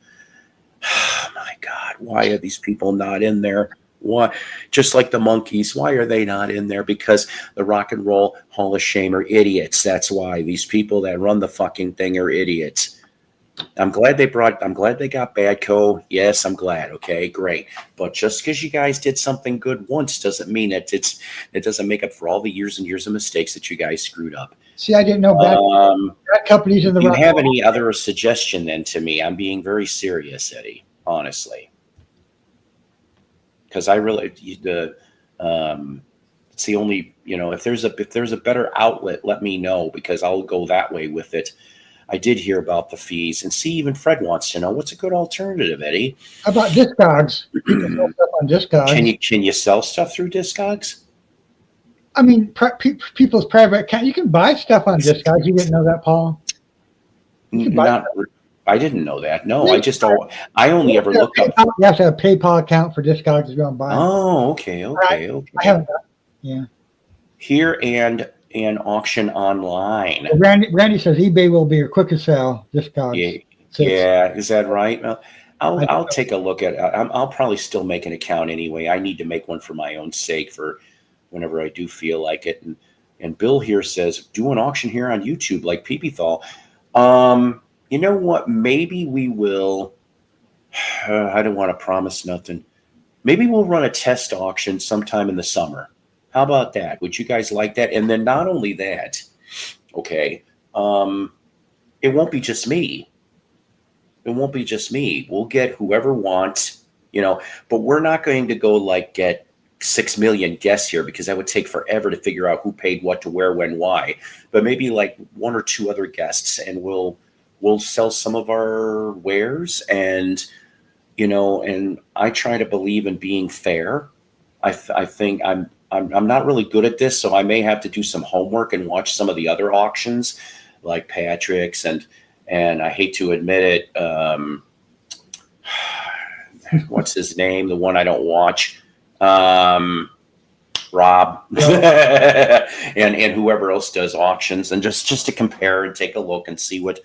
Oh my God, why are these people not in there? Why? Just like the Monkees, why are they not in there? Because the Rock and Roll Hall of Shame are idiots. That's why. These people that run the fucking thing are idiots. I'm glad they got Badco. Yes, I'm glad. Okay, great. But just because you guys did something good once doesn't mean it doesn't make up for all the years and years of mistakes that you guys screwed up. See, I didn't know bad companies in the. Do you have any other suggestion then to me? I'm being very serious, Eddie. Honestly, because I really it's the only, you know, if there's a better outlet, let me know, because I'll go that way with it. I did hear about the fees, and see, even Fred wants to know what's a good alternative, Eddie. How about Discogs? You can sell stuff on Discogs. Can you sell stuff through Discogs? I mean, people's private account. You can buy stuff on Discogs. You didn't know that, Paul? I didn't know that. No, I only ever looked up. You have to have a PayPal account for Discogs if you want to buy. Oh, okay. I haven't. Yeah. Here and auction online. Randy says eBay will be your quickest sell. Discogs. Yeah, is that right? Well, I'll take a look at it. I'll probably still make an account anyway. I need to make one for my own sake for whenever I do feel like it. And Bill here says, do an auction here on YouTube like Peepee-Thal. You know what? Maybe we will. I don't want to promise nothing. Maybe we'll run a test auction sometime in the summer. How about that? Would you guys like that? And then not only that, okay, it won't be just me. It won't be just me. We'll get whoever wants, you know, but we're not going to go like get 6 million guests here, because that would take forever to figure out who paid what to where, when, why. But maybe like 1 or 2 other guests, and we'll sell some of our wares. And, you know, and I try to believe in being fair. I think I'm not really good at this, so I may have to do some homework and watch some of the other auctions like Patrick's and I hate to admit it, what's his name? The one I don't watch. Rob and whoever else does auctions, and just to compare and take a look and see what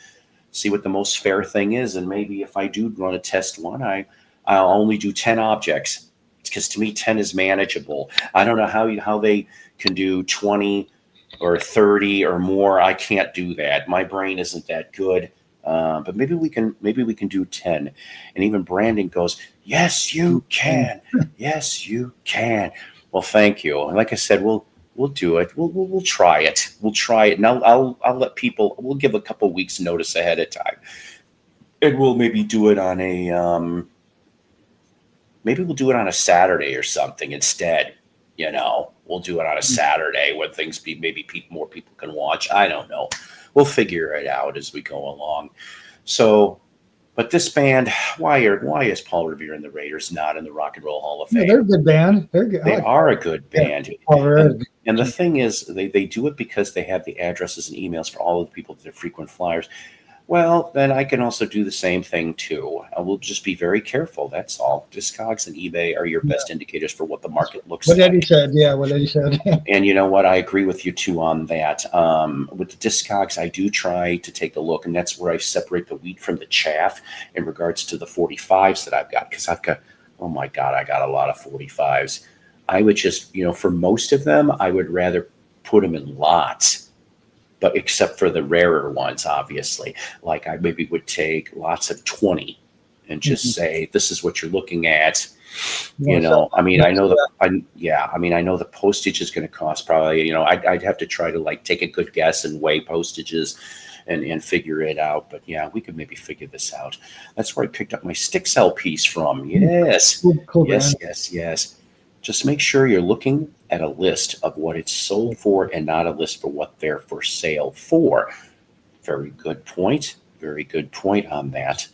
the most fair thing is. And maybe if I do run a test one, I I'll only do 10 objects because to me 10 is manageable. I don't know how they can do 20 or 30 or more. I can't do that. My brain isn't that good. But maybe we can do 10. And even Brandon goes, yes, you can. Yes, you can. Well, thank you. And like I said, we'll do it. We'll try it. We'll try it. And I'll let people, we'll give a couple weeks notice ahead of time. And we'll maybe do it on a Saturday or something instead. We'll do it on a Saturday when more people can watch. I don't know. We'll figure it out as we go along. So, but this band, why is Paul Revere and the Raiders not in the Rock and Roll Hall of Fame? Yeah, they're a good band. They're good. They are a good band. Yeah. And the thing is, they do it because they have the addresses and emails for all of the people that are frequent flyers. Well, then I can also do the same thing too. I will just be very careful. That's all. Discogs and eBay are your best indicators for what the market looks like. What Eddie said. And you know what? I agree with you too on that. With the Discogs, I do try to take a look, and that's where I separate the wheat from the chaff in regards to the 45s that I've got. Because I've got, oh my God, I got a lot of 45s. I would just, for most of them, I would rather put them in lots. But except for the rarer ones, obviously, like I maybe would take lots of 20 and just say, this is what you're looking at. I know the postage is going to cost probably, I'd have to try to take a good guess and weigh postages and figure it out. But yeah, we could maybe figure this out. That's where I picked up my Styx LPs from. Yes. Cool, Yes. Just make sure you're looking at a list of what it's sold for and not a list for what they're for sale for. Very good point. Very good point on that.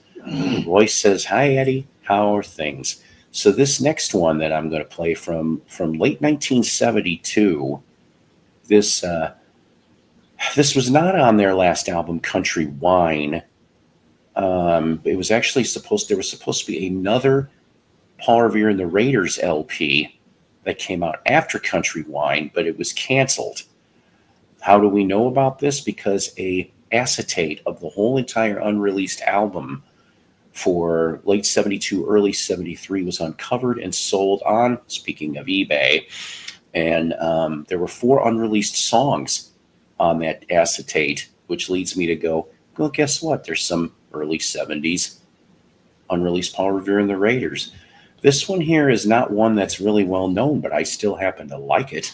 Royce says, hi, Eddie. How are things? So this next one that I'm going to play from late 1972, this was not on their last album, Country Wine. It was actually there was supposed to be another Paul Revere and the Raiders LP that came out after Country Wine, but it was canceled. How do we know about this? Because a acetate of the whole entire unreleased album for late 72, early 73 was uncovered and sold on, speaking of eBay, and there were 4 unreleased songs on that acetate, which leads me to go, well, guess what? There's some early 70s unreleased Paul Revere and the Raiders. This one here is not one that's really well known, but I still happen to like it.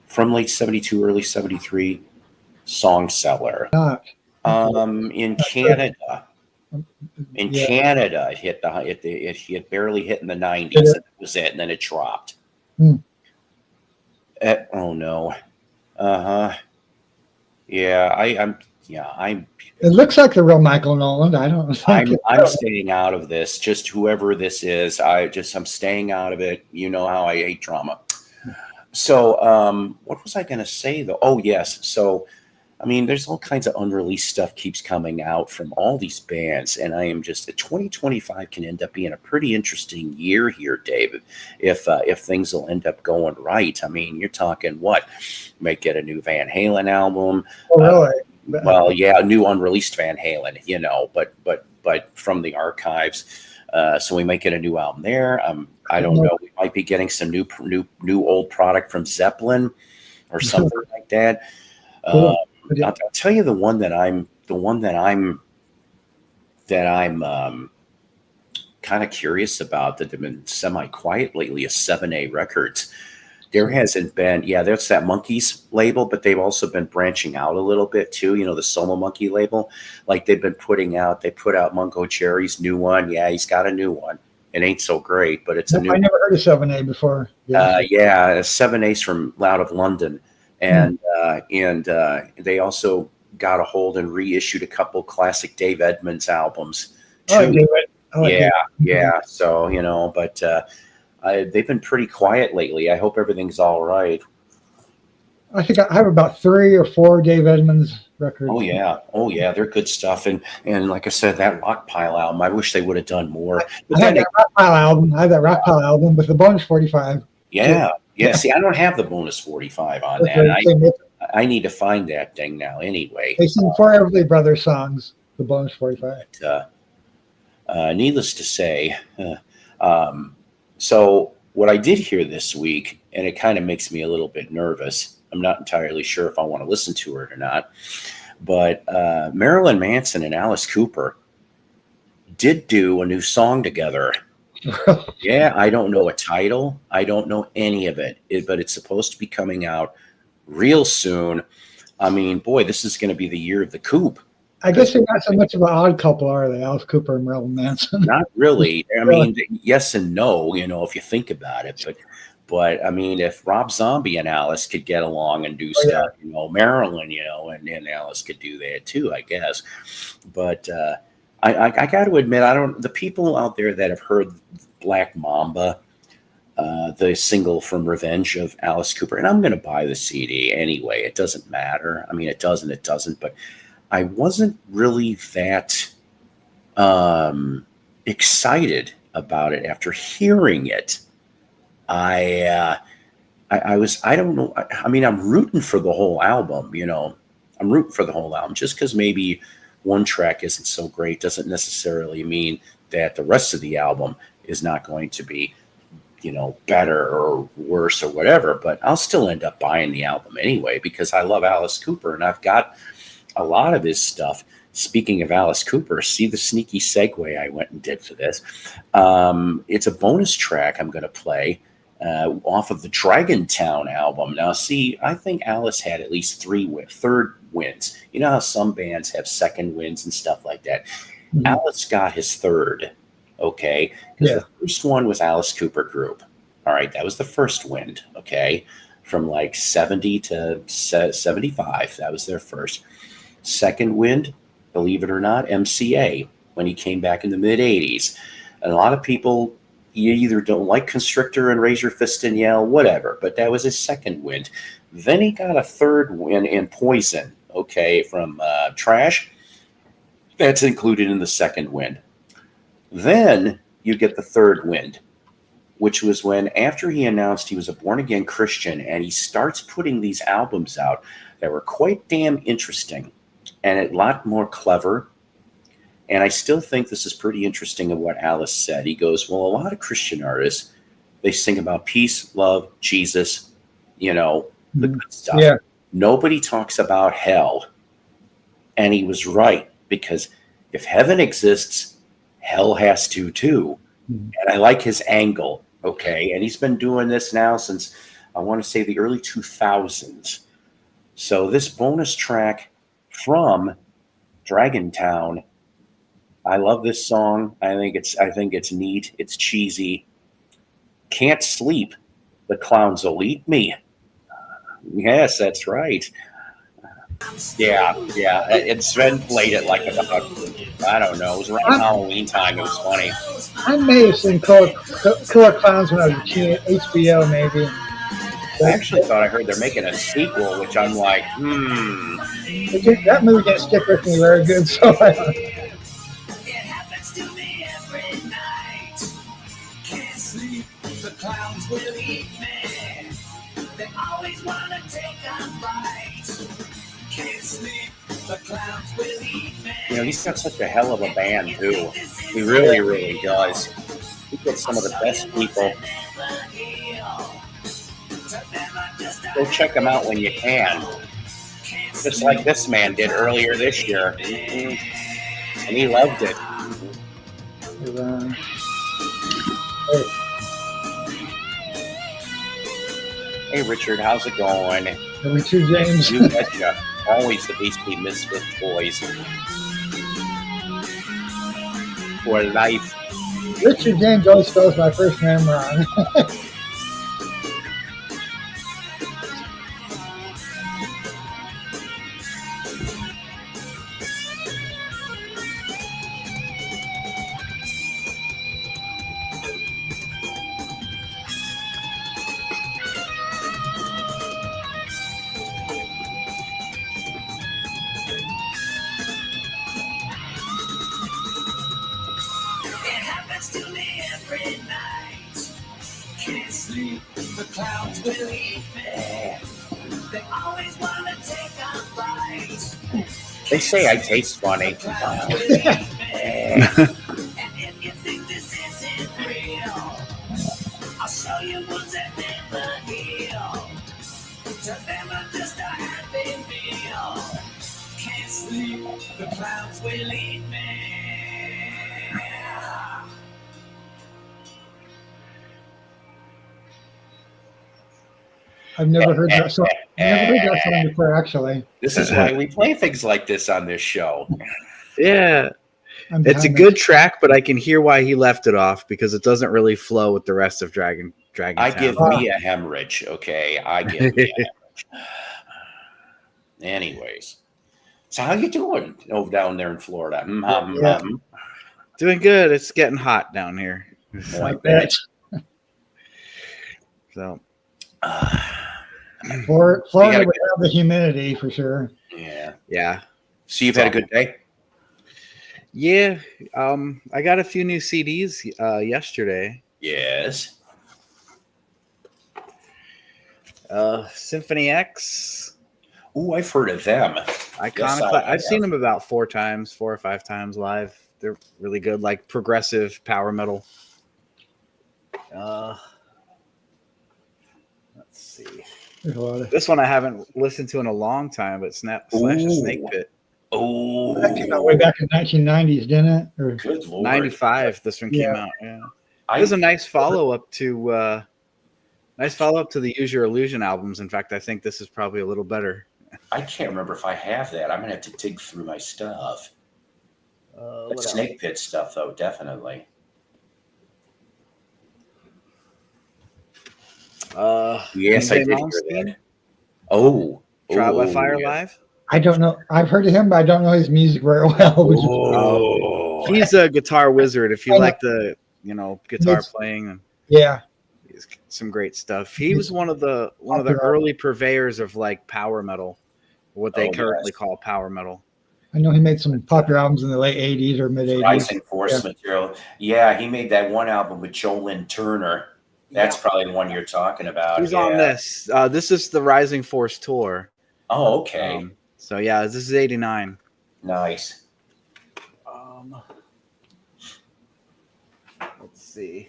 From late 72, early 73, Song Seller. In Canada. Canada, it hit barely hit in the 90s. And that was it, and then it dropped. Oh no. It looks like the real Michael Nolan. I don't think I'm staying out of this. Just whoever this is, I'm staying out of it. You know how I hate drama. So, what was I going to say though? Oh yes. So, I mean, there's all kinds of unreleased stuff keeps coming out from all these bands, and I am just 2025 can end up being a pretty interesting year here, David. If things will end up going right. I mean, you're talking what? You might get a new Van Halen album. Oh, really? Well, yeah, a new unreleased Van Halen, but from the archives. So we might get a new album there. I don't know. We might be getting some new old product from Zeppelin or something like that. Cool. I'll tell you the one that I'm kind of curious about that have been semi-quiet lately is 7A Records. There hasn't been, there's that Monkeys label, but they've also been branching out a little bit too. The Solo Monkey label, like they put out Mungo Jerry's new one. Yeah, he's got a new one. It ain't so great, but it's a new. I never heard of 7A before. 7A's from out of London, and they also got a hold and reissued a couple classic Dave Edmunds albums too. So but. They've been pretty quiet lately. I hope everything's all right. I think I have about 3 or 4 Dave Edmunds records. Oh yeah, they're good stuff. And like I said, that Rockpile album, I wish they would have done more. I have that Rockpile album with the bonus 45. Yeah. See, I don't have the bonus 45 on that. I need to find that thing now. Anyway, they sing 4 Everly Brothers songs. The bonus 45. needless to say, so what I did hear this week, and it kind of makes me a little bit nervous. I'm not entirely sure if I want to listen to it or not, but Marilyn Manson and Alice Cooper did do a new song together. Yeah, I don't know a title. I don't know any of it, but it's supposed to be coming out real soon. I mean, boy, this is going to be the year of the Coop. I guess they're not so much of an odd couple, are they? Alice Cooper and Marilyn Manson. Not really. I mean, yes and no, if you think about it. But I mean, if Rob Zombie and Alice could get along and do stuff, Marilyn, and Alice could do that too, I guess. But I got to admit, the people out there that have heard Black Mamba, the single from Revenge of Alice Cooper, and I'm going to buy the CD anyway. It doesn't matter. I mean, it doesn't. But I wasn't really that excited about it after hearing it. I don't know. I mean, I'm rooting for the whole album, I'm rooting for the whole album. Just because maybe one track isn't so great doesn't necessarily mean that the rest of the album is not going to be, better or worse or whatever. But I'll still end up buying the album anyway because I love Alice Cooper and I've got a lot of his stuff. Speaking of Alice Cooper, see the sneaky segue I went and did for this. It's a bonus track I'm going to play off of the Dragontown album. Now, see, I think Alice had at least third wins. You know how some bands have second wins and stuff like that? Mm-hmm. Alice got his third, okay? Because the first one was Alice Cooper Group. All right, that was the first win, okay? From like 70 to 75, that was their first. Second wind, believe it or not, MCA, when he came back in the mid-'80s. And a lot of people, you either don't like Constrictor and Raise Your Fist and Yell, whatever, but that was his second wind. Then he got a third win in Poison, okay, from Trash. That's included in the second wind. Then you get the third wind, which was when, after he announced he was a born-again Christian, and he starts putting these albums out that were quite damn interesting and a lot more clever. And I still think this is pretty interesting of what Alice said. He goes, well, a lot of Christian artists, they sing about peace, love, Jesus, the good stuff. Yeah. Nobody talks about hell. And he was right, because if heaven exists, hell has to too. And I like his angle, okay? And he's been doing this now since, I want to say, the early 2000s. So this bonus track from Dragontown, I love this song. I think it's neat. It's cheesy. Can't Sleep. The Clowns Will Eat Me. Yes, that's right. Yeah. And Sven played it like about, I don't know, it was around Halloween time. It was funny. I may have seen Killer Clowns when I was a kid, HBO maybe. I actually thought I heard they're making a sequel, which I'm like, That movie didn't stick with me very good, so I don't know. Clowns will eat me. They always want to take a bite. Can't sleep. The clowns will eat me. He's got such a hell of a band, too. He really, really does. He gets some of the best people. Go check him out when you can. Just like this man did earlier this year. And he loved it. Hey, Richard, how's it going? Richard James. You betcha. Always the Beastie Misfit Toys. For life. Richard James always spells my first name wrong. They say I taste funny. I've never heard that song. Never heard that song before, actually. This is why we play things like this on this show. Yeah, I'm it's a behind good track, but I can hear why he left it off because it doesn't really flow with the rest of Dragon. I give me a hemorrhage, okay? I give me a hemorrhage. Anyways, so how you doing over down there in Florida? Doing good. It's getting hot down here. like that. So Florida You gotta would have the humidity for sure. Yeah. yeah. So you've had a good day? Yeah. I got a few new CDs yesterday. Yes. Symphony X. Ooh, I've heard of them. Iconoclast. I I've seen them about 4 or 5 times live. They're really good, like progressive power metal. Let's see. There's a lot of. This one I haven't listened to in a long time, but Slash the Snake Pit. Oh, That came out way back in 1990s, didn't it? Or good lord. 95. This one came Yeah. out. Yeah. It was a nice follow-up to the Use Your Illusion albums. In fact, I think this is probably a little better. I can't remember if I have that. I'm gonna have to dig through my stuff. But Snake Pit stuff, though, definitely. Yes, I did hear that. Oh, Trial by Fire yeah. Live. I don't know. I've heard of him, but I don't know his music very well. Which is, Oh, He's a guitar wizard. If you I know. like the guitar It's- playing, and yeah. he's some great stuff. He was one of the Popular. early purveyors of like power metal, what they Oh, currently yes. call power metal. I know he made some popular albums in the late 80s or mid 80s. Rising Force material. Yeah, he made that one album with Jolyn Turner. That's probably the one you're talking about. He's yeah. on this. This is the Rising Force tour. Oh, okay. So yeah, this is 89. Nice. Let's see.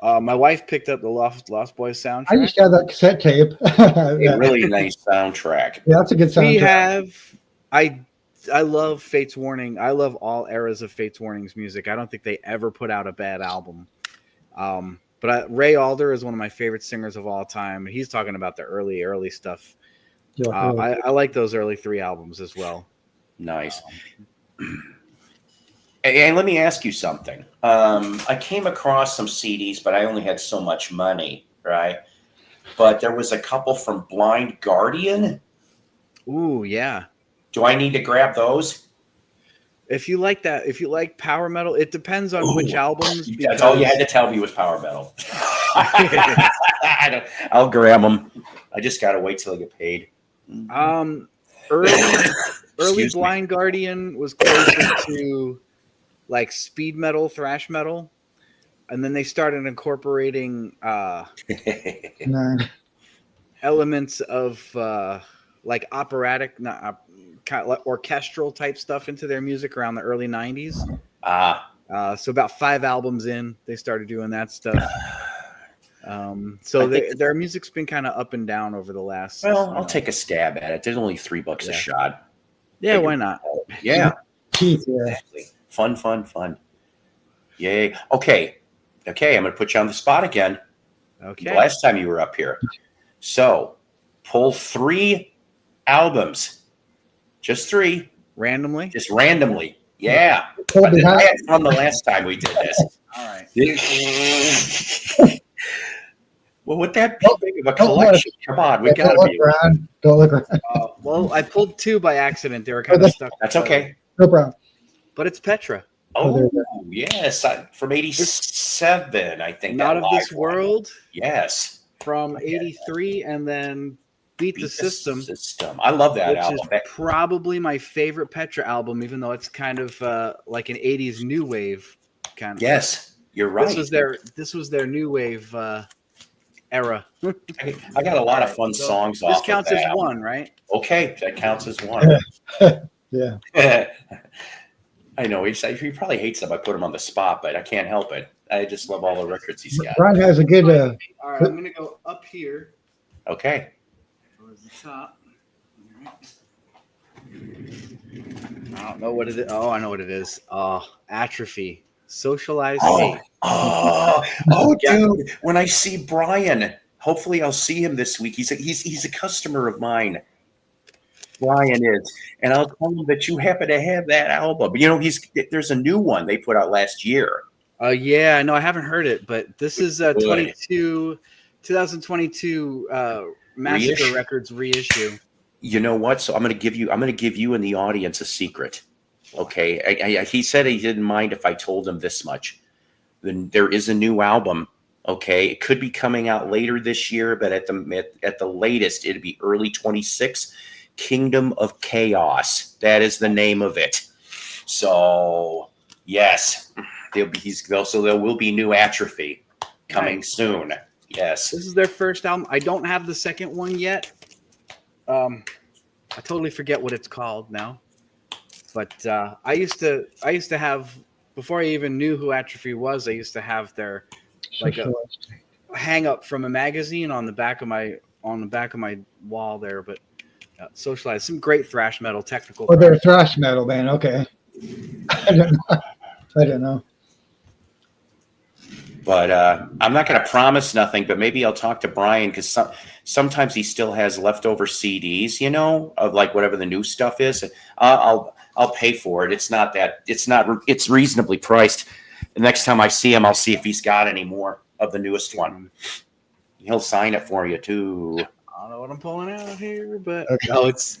My wife picked up the Lost Boys soundtrack. I used to have that cassette tape. A yeah, really nice soundtrack. that's a good soundtrack. We have. I love Fate's Warning. I love all eras of Fate's Warning's music. I don't think they ever put out a bad album. But Ray Alder is one of my favorite singers of all time. He's talking about the early stuff. Yeah, I like those early 3 albums as well. Nice. And let me ask you something. I came across some CDs, but I only had so much money, right? But there was a couple from Blind Guardian. Ooh, yeah. Do I need to grab those? If you like that, if you like power metal, it depends on which albums. That's all you had to tell me was power metal. I'll grab them. I just got to wait till I get paid. Early Excuse me. Blind Guardian was closer to like speed metal, thrash metal, and then they started incorporating No. elements of like operatic, kind of like orchestral type stuff into their music around the early 90s. So about 5 albums in, they started doing that stuff. So their music's been kind of up and down over the last. Well, I'll take a stab at it. There's only $3 a shot. Yeah, why not? Yeah. Keith, yeah. Exactly. Fun. Yay. Okay. I'm going to put you on the spot again. Okay. The last time you were up here. So pull 3 albums. Just 3. Randomly? Just randomly. Yeah. Pull I behind- had fun the last time we did this. All right. Well, with that big of a Don't collection, come on, we got Don't to look be. around. Don't look around. Well, I pulled 2 by accident. They were kind of stuck. That's okay. No problem. But it's Petra. Oh, yes. From 87, I think. Not that of This live one. World Yes. from 83, and then Beat the System, I love that which album. is probably my favorite Petra album, even though it's kind of like an 80s new wave kind of. Yes, you're right. This was their new wave era. I got a lot of fun So songs off This of counts that as album. 1, right? Okay, that counts as 1. Yeah. I know. He probably hates them. I put him on the spot, but I can't help it. I just love all the records he's got. Ron has a good. All right, I'm going to go up here Okay. towards the top. All right. I don't know what it is. Oh, I know what it is. Atrophy. Socialized Oh, hate. Yeah. dude! When I see Brian, hopefully I'll see him this week. He's a customer of mine. Brian is, and I'll tell him that you happen to have that album. You know, there's a new one they put out last year. Yeah, no, I haven't heard it, but this is Good. 2022 Massacre Reissue? Records reissue. You know what? So I'm going to give you in the audience a secret. Okay, he said he didn't mind if I told him this much. Then there is a new album. Okay, it could be coming out later this year, but at the latest, it'd be early 26. Kingdom of Chaos. That is the name of it. So yes, there will be new Atrophy coming soon. Yes, This is their first album. I don't have the second one yet. I totally forget what it's called now. But I used to have, before I even knew who Atrophy was, I used to have their like a hang up from a magazine on the back of my wall there. But Socialized, some great thrash metal technical. Oh, they're a thrash metal band. Okay. I don't know. but I'm not going to promise nothing. But maybe I'll talk to Brian because sometimes he still has leftover CDs, you know, of like whatever the new stuff is. I'll pay for it. It's reasonably priced. The next time I see him, I'll see if he's got any more of the newest one. He'll sign it for you too. I don't know what I'm pulling out here, but Okay. no, it's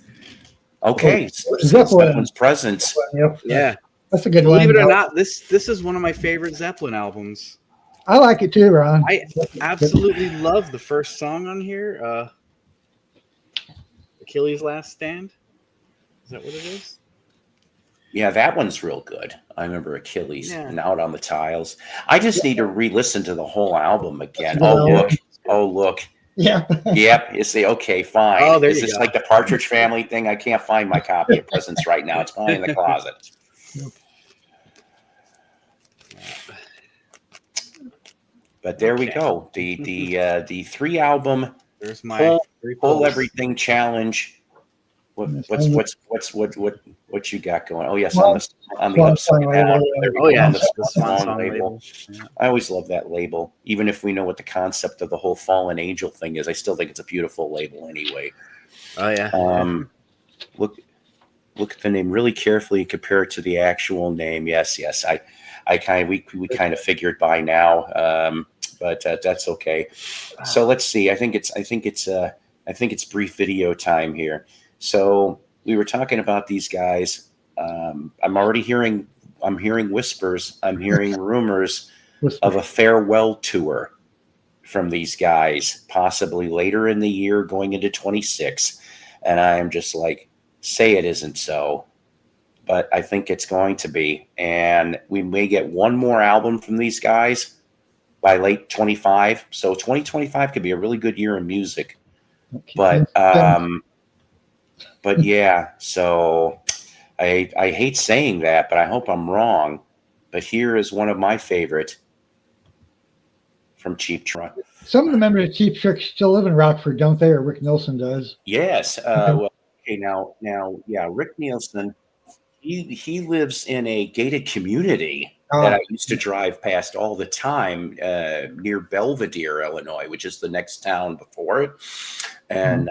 Okay, Zeppelin. Zeppelin's Presence. Yep. yeah. That's a good Believe one. it or not, this is one of my favorite Zeppelin albums. I like it too, Ron. I absolutely love the first song on here, Achilles' Last Stand. Is that what it is? Yeah, that one's real good. I remember Achilles Yeah. and Out on the Tiles. I just need to re-listen to the whole album again. Yeah. Oh look. Yeah. Yep. You say, okay, fine. Oh, there Is you this go. like the Partridge Family thing? I can't find my copy of Presence right now. It's probably in the closet. But there we Okay. go. The 3-album There's my Pull- three Pull pulls. Everything Challenge. What you got going? Oh yes, Well, on the Swan upside Song down. label, There we Oh go, yeah, on the the Swan Swan Song label. label. Yeah. I always love that label, even if we know what the concept of the whole fallen angel thing is. I still think it's a beautiful label anyway. Oh yeah. Look at the name really carefully and compare it to the actual name. Yes, we kind of figured by now, but that's okay. So let's see. I think it's brief video time here. So we were talking about these guys. I'm hearing whispers. I'm hearing rumors of a farewell tour from these guys, possibly later in the year, going into 26. And I'm just like, say it isn't so, but I think it's going to be. And we may get one more album from these guys by late 25. So 2025 could be a really good year in music. But yeah, so I hate saying that, but I hope I'm wrong. But here is one of my favorite from Cheap Trick. Some of the members of Cheap Trick still live in Rockford, don't they? Or Rick Nielsen does. Yes. Well, okay. Now, yeah. Rick Nielsen, he lives in a gated community that I used to drive past all the time near Belvedere, Illinois, which is the next town before it. And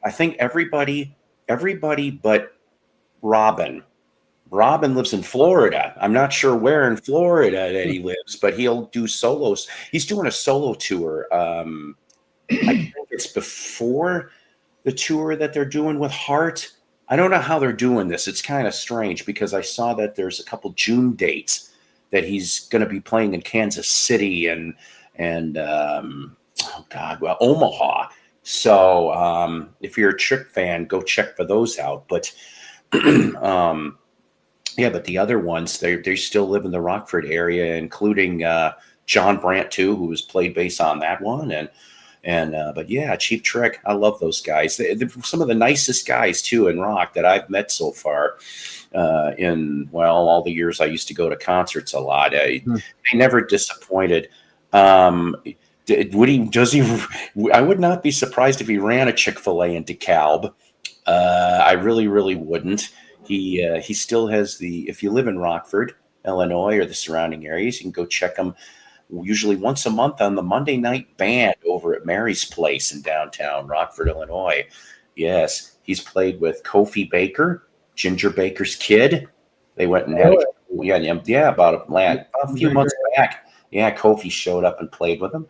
I think everybody but Robin. Robin lives in Florida. I'm not sure where in Florida that he lives, but he'll do solos. He's doing a solo tour. I think it's before the tour that they're doing with Heart. I don't know how they're doing this. It's kind of strange because I saw that there's a couple June dates that he's going to be playing in Kansas City and Omaha. So if you're a Trick fan, go check for those out. But yeah, but the other ones, they still live in the Rockford area, including John Brandt too, who was played bass on that one. But yeah, Cheap Trick, I love those guys. They're some of the nicest guys too in rock that I've met so far. All the years I used to go to concerts a lot. They never disappointed. I would not be surprised if he ran a Chick-fil-A in DeKalb. I really, really wouldn't. He still has the. If you live in Rockford, Illinois, or the surrounding areas, you can go check him. Usually once a month on the Monday Night Band over at Mary's Place in downtown Rockford, Illinois. Yes, he's played with Kofi Baker, Ginger Baker's kid. They went and had about a few months back. Yeah, Kofi showed up and played with him.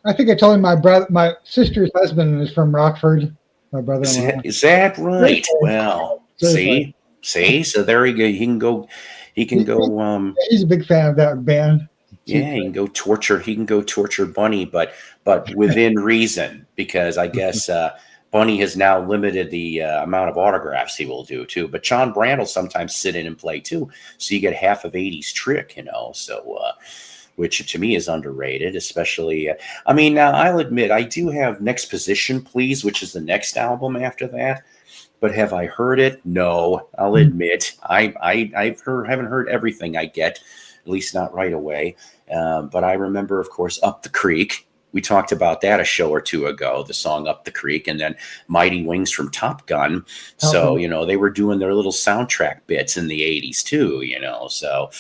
I think I told him my sister's husband is from Rockford. My brother-in-law. Is that right? Well, see, so there he go. He can go. He's a big fan of that band. Yeah, he can go torture Bunny, but within reason, because I guess Bunny has now limited the amount of autographs he will do too. But John Brand will sometimes sit in and play too, so you get half of '80s Trick, So, which to me is underrated, especially. I'll admit I do have Next Position, Please, which is the next album after that. But have I heard it? No, I'll admit haven't heard everything I get, at least not right away. But I remember, of course, Up the Creek. We talked about that a show or two ago, the song Up the Creek, and then Mighty Wings from Top Gun. So, they were doing their little soundtrack bits in the 80s too, So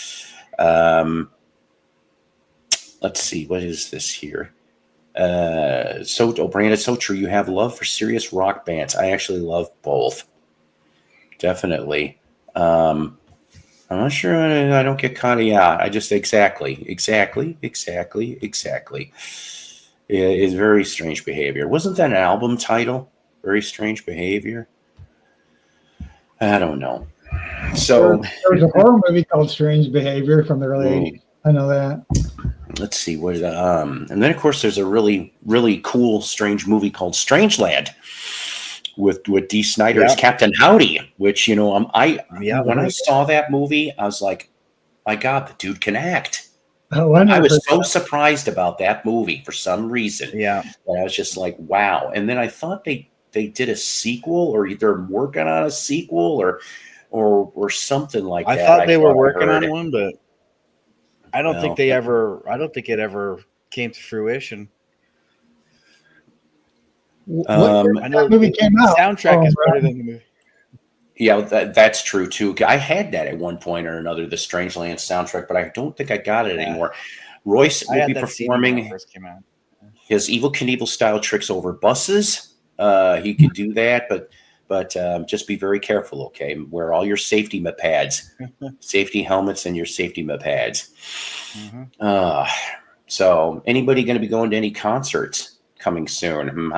let's see, what is this here? Brandon, it's so true. You have love for serious rock bands. I actually love both. Definitely. I'm not sure. I don't get caught. Yeah, I just exactly. It's very strange behavior. Wasn't that an album title? Very Strange Behavior. I don't know. So there was a horror movie called Strange Behavior from the early 80s. I know that. Let's see what. And then of course there's a really, really cool strange movie called Strangeland with Dee Snider's Captain Howdy, which when I saw that movie, I was like, my God, the dude can act. Oh, I was so surprised about that movie for some reason. Yeah, that I was just like, wow. And then I thought they did a sequel, or they're working on a sequel, or something like that. I thought they were working on one, but I don't think it ever came to fruition. I know movie came out. The soundtrack is better than the movie. Yeah, that's true too. I had that at one point or another, the Strangeland soundtrack, but I don't think I got it anymore. Royce will be performing his Evel Knievel style tricks over buses. He could do that, but just be very careful, okay? Wear all your safety pads, safety helmets, and your safety pads. Mm-hmm. So, anybody going to be going to any concerts coming soon?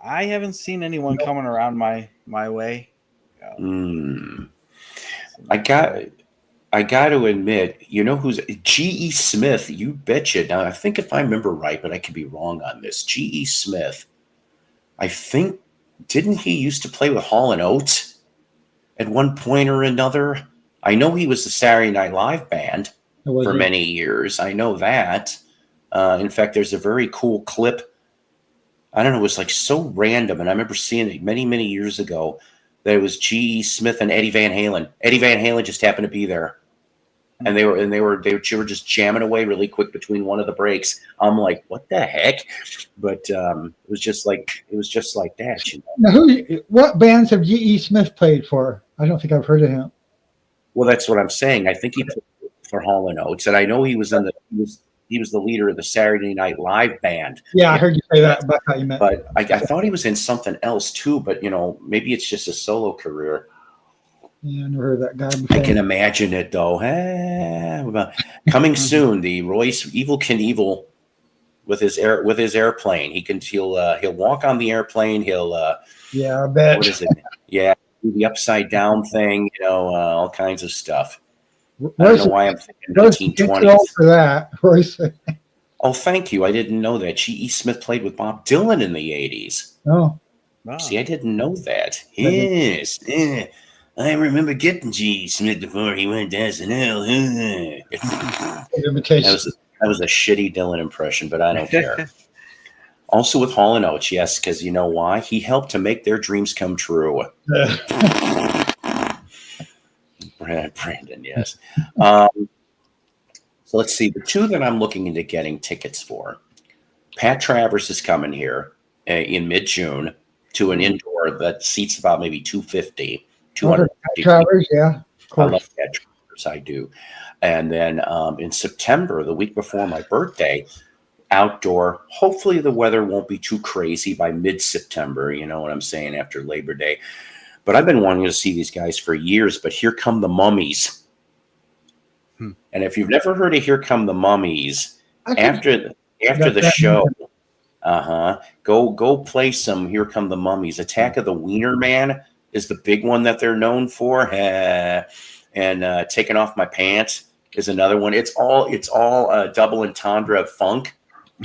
I haven't seen anyone coming around my way. I got to admit, who's G.E. Smith? You betcha. Now, I think if I remember right, but I could be wrong on this. G.E. Smith, I think, didn't he used to play with Hall & Oates at one point or another? I know he was the Saturday Night Live band for many years. I know that. In fact, there's a very cool clip. I don't know. It was like so random. And I remember seeing it many, many years ago that it was G.E. Smith and Eddie Van Halen. Eddie Van Halen just happened to be there. And they were just jamming away really quick between one of the breaks. I'm like, what the heck? But it was just like that. Now, what bands have G.E. Smith played for? I don't think I've heard of him. Well, that's what I'm saying. I think he played for Hall & Oates, and I know he was he was the leader of the Saturday Night Live band. Yeah, I heard you say that. But how you meant. But I thought he was in something else too. But maybe it's just a solo career. Yeah, I never heard that guy before. I can imagine it though. Coming soon, the Royce Evel Knievel with his airplane. He'll walk on the airplane. He'll I bet. What is it? Yeah, do the upside down thing. All kinds of stuff. I don't know why I'm thinking 1920s. For that, Royce. Oh, thank you. I didn't know that. G.E. Smith played with Bob Dylan in the 80s. Oh. Wow. See, I didn't know that. Yes. I remember getting G.E. Smith before he went to SNL. That was a shitty Dylan impression, but I don't care. Also with Hall & Oates, yes, because you know why? He helped to make their dreams come true. Brandon, yes. So let's see. The two that I'm looking into getting tickets for. Pat Travers is coming here in mid-June. to an indoor that seats about maybe 250, 250 Travelers, yeah. Of I love course. that. I do. And then in September, the week before my birthday, outdoor. Hopefully the weather won't be too crazy by mid-September. You know what I'm saying? After Labor Day. But I've been wanting to see these guys for years. But Here Come the Mummies. And if you've never heard of Here Come the Mummies, after the show, go play some Here Come the Mummies. Attack of the Wiener Man is the big one that they're known for. And Taking Off My Pants is another one. It's all double entendre of funk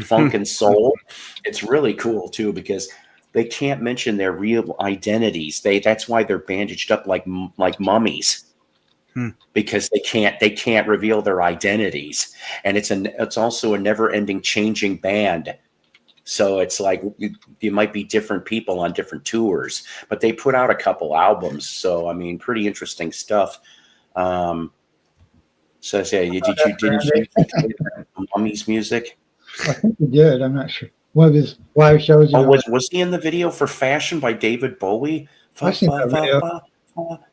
and soul. It's really cool too because they can't mention their real identities. That's why they're bandaged up like mummies. Because they can't reveal their identities, and it's also a never-ending changing band. So it's like you might be different people on different tours, but they put out a couple albums. So I mean, pretty interesting stuff. So I say, didn't you play Mummies music? I think he did. I'm not sure. One of his live shows. Oh, was he in the video for Fashion by David Bowie? I seen that video.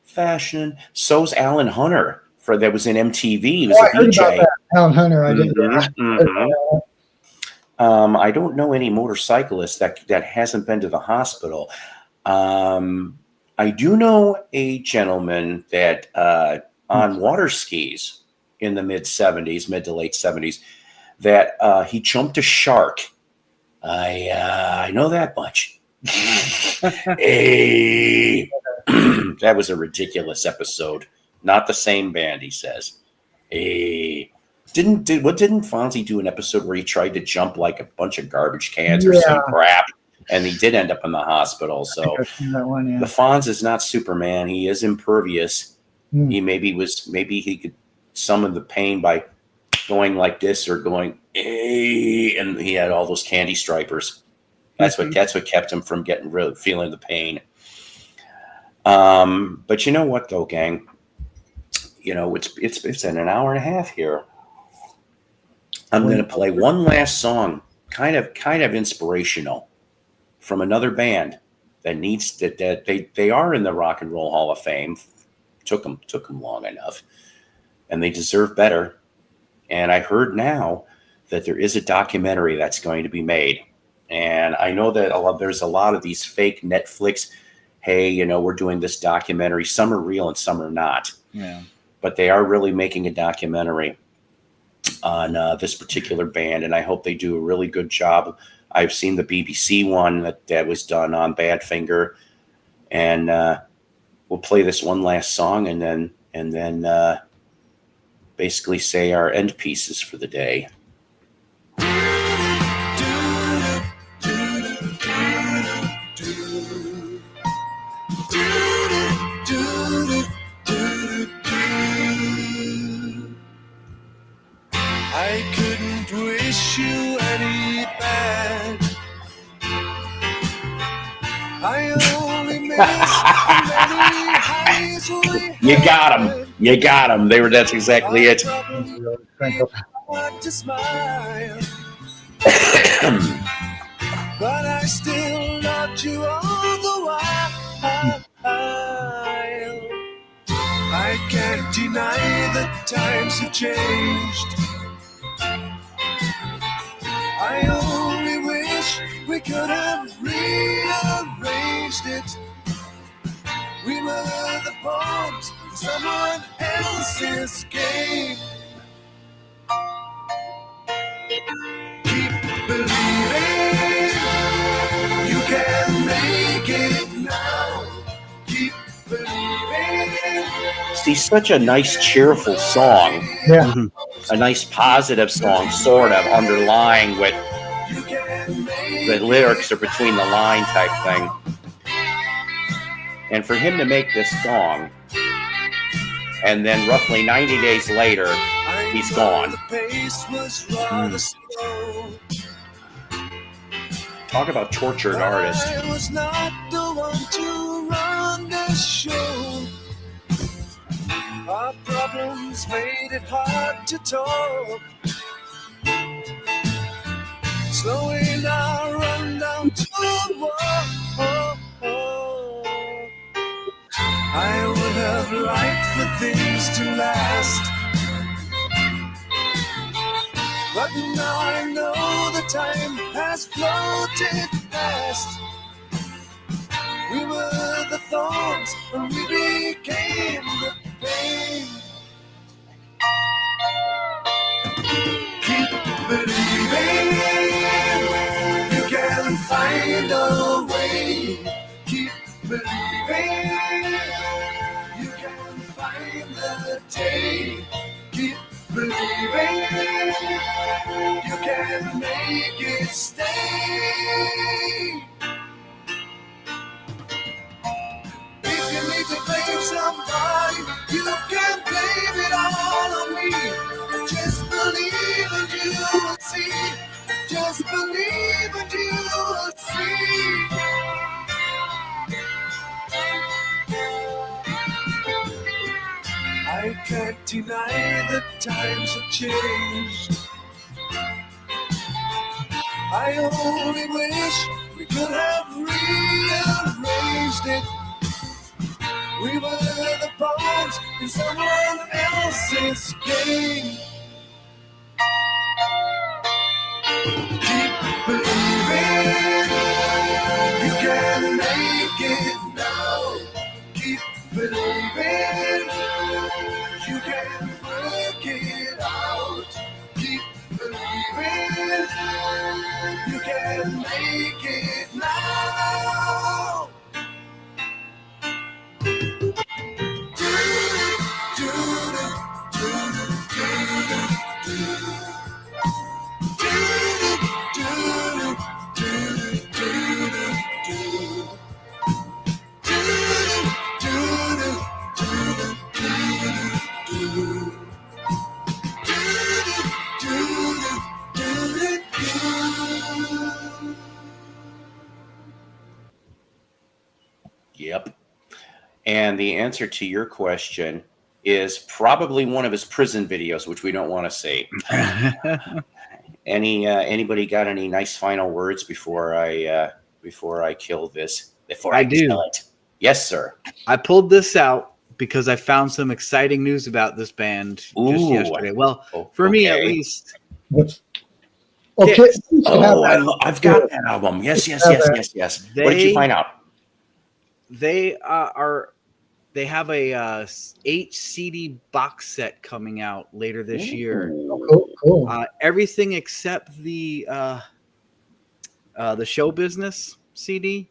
Fashion. So's Alan Hunter that was in MTV. He was a VJ. Alan Hunter, I did. I don't know any motorcyclist that hasn't been to the hospital. I do know a gentleman that on water skis in the mid to late 70s that he jumped a shark. I know that much. Hey. That was a ridiculous episode. Not the same band, he says. Hey. Didn't Fonzie do an episode where he tried to jump like a bunch of garbage cans or some crap, and he did end up in the hospital? So the Fonz is not Superman. He is impervious. He maybe he could summon the pain by going like this or going, hey, and he had all those candy stripers. That's what kept him from feeling the pain. But you know what though, gang? You know, it's in an hour and a half here. I'm going to play one last song, kind of inspirational, from another band that needs that they are in the Rock and Roll Hall of Fame. Took them long enough, and they deserve better. And I heard now that there is a documentary that's going to be made, and I know that there's a lot of these fake Netflix. Hey, you know, we're doing this documentary. Some are real and some are not. Yeah. But they are really making a documentary on this particular band, and I hope they do a really good job. I've seen the BBC one that was done on Badfinger, and we'll play this one last song and then basically say our end pieces for the day. I couldn't wish you any bad. I only miss the many highs we You got him. That's exactly it. want to smile, but I still loved you all the while. I can't deny that times have changed. I only wish we could have rearranged it. We were the pawns in someone else's game. Keep believing you can make it now. Keep believing. See, such a nice, cheerful song. Yeah. A nice, positive song, sort of underlying with the lyrics are between the line type thing. And for him to make this song, and then roughly 90 days later, he's gone. Talk about tortured artist. I was not the one to run the show. Our problems made it hard to talk. Slowing our run down to a wall. I would have liked for things to last, but now I know the time has floated past. We were the thorns and we became the pain. Keep believing you can find a way. Keep believing you can find the day. Keep believing you can make it stay. If you need to blame somebody, you can blame it all on me. Just believe and you will see. Just believe and you will see. I can't deny that times have changed. I only wish we could have rearranged it. We were the pawns in someone else's game. Keep believing you can make it now. Keep believing you can work it out. Keep believing you can make it now. Yep. And the answer to your question is probably one of his prison videos, which we don't want to see. Anybody got any nice final words before I kill this? Before I do. kill it. Yes, sir. I pulled this out because I found some exciting news about this band just yesterday. Well, for me at least. What's Kicks. I've got that album. Yes. What did you find out? They they have a 8 CD box set coming out later this year. Cool. Everything except the show business CD.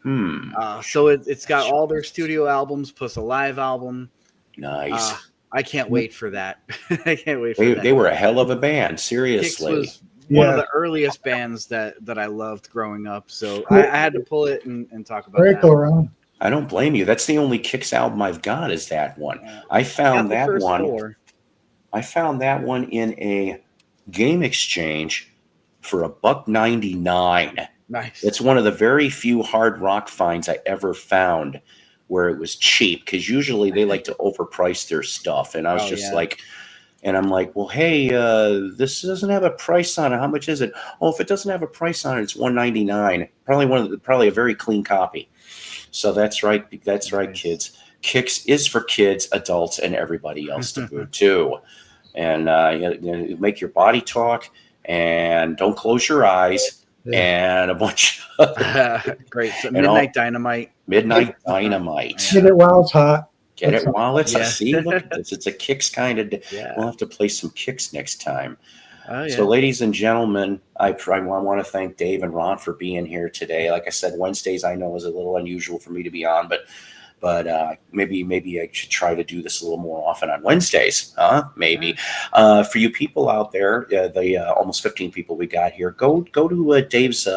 So it's got all their studio albums plus a live album. Nice. I can't wait for that. I can't wait for that. They were a hell of a band, seriously. Kicks was one of the earliest bands that I loved growing up. So I had to pull it and talk about Very that. cool, Ron. I don't blame you. That's the only Kicks album I've got is that one. I found that one. 4. I found that one in a game exchange for $1.99. Nice. It's one of the very few hard rock finds I ever found where it was cheap, because usually they like to overprice their stuff. And I was and I'm like, well, hey, this doesn't have a price on it. How much is it? Oh, if it doesn't have a price on it, it's $1.99. Probably a very clean copy. So that's right. That's right, kids. Kicks is for kids, adults, and everybody else to boot too. And you make your body talk, and don't close your eyes, and a bunch of great. So Midnight Dynamite. Midnight Dynamite. Get it while it's hot. Get it while it's hot. See, look at this. It's a Kicks kind of. Yeah. We'll have to play some Kicks next time. Oh, yeah. So, ladies and gentlemen, I want to thank Dave and Ron for being here today. Like I said, Wednesdays I know is a little unusual for me to be on, but maybe I should try to do this a little more often on Wednesdays. Maybe. For you people out there, the almost 15 people we got here, go to Dave's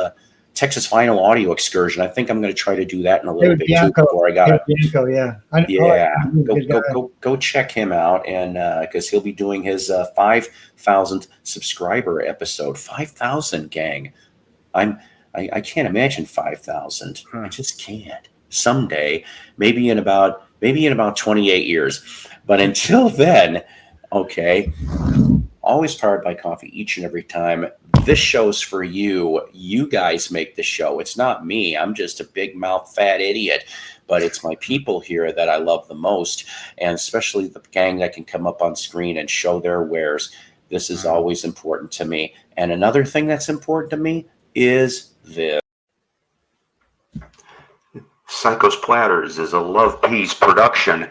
Texas Vinyl Audio Excursion. I think I'm going to try to do that in a little bit too before I got it. Go check him out, and because he'll be doing his 5,000th subscriber episode. 5,000, gang. I can't imagine 5,000. I just can't. Someday, maybe in about 28 years. But until then, okay. Always powered by coffee each and every time. This show's for you. You guys make the show. It's not me. I'm just a big mouth fat idiot. But it's my people here that I love the most, and especially the gang that can come up on screen and show their wares. This is always important to me. And another thing that's important to me is this. Psycho's Platters is a Love Peace production.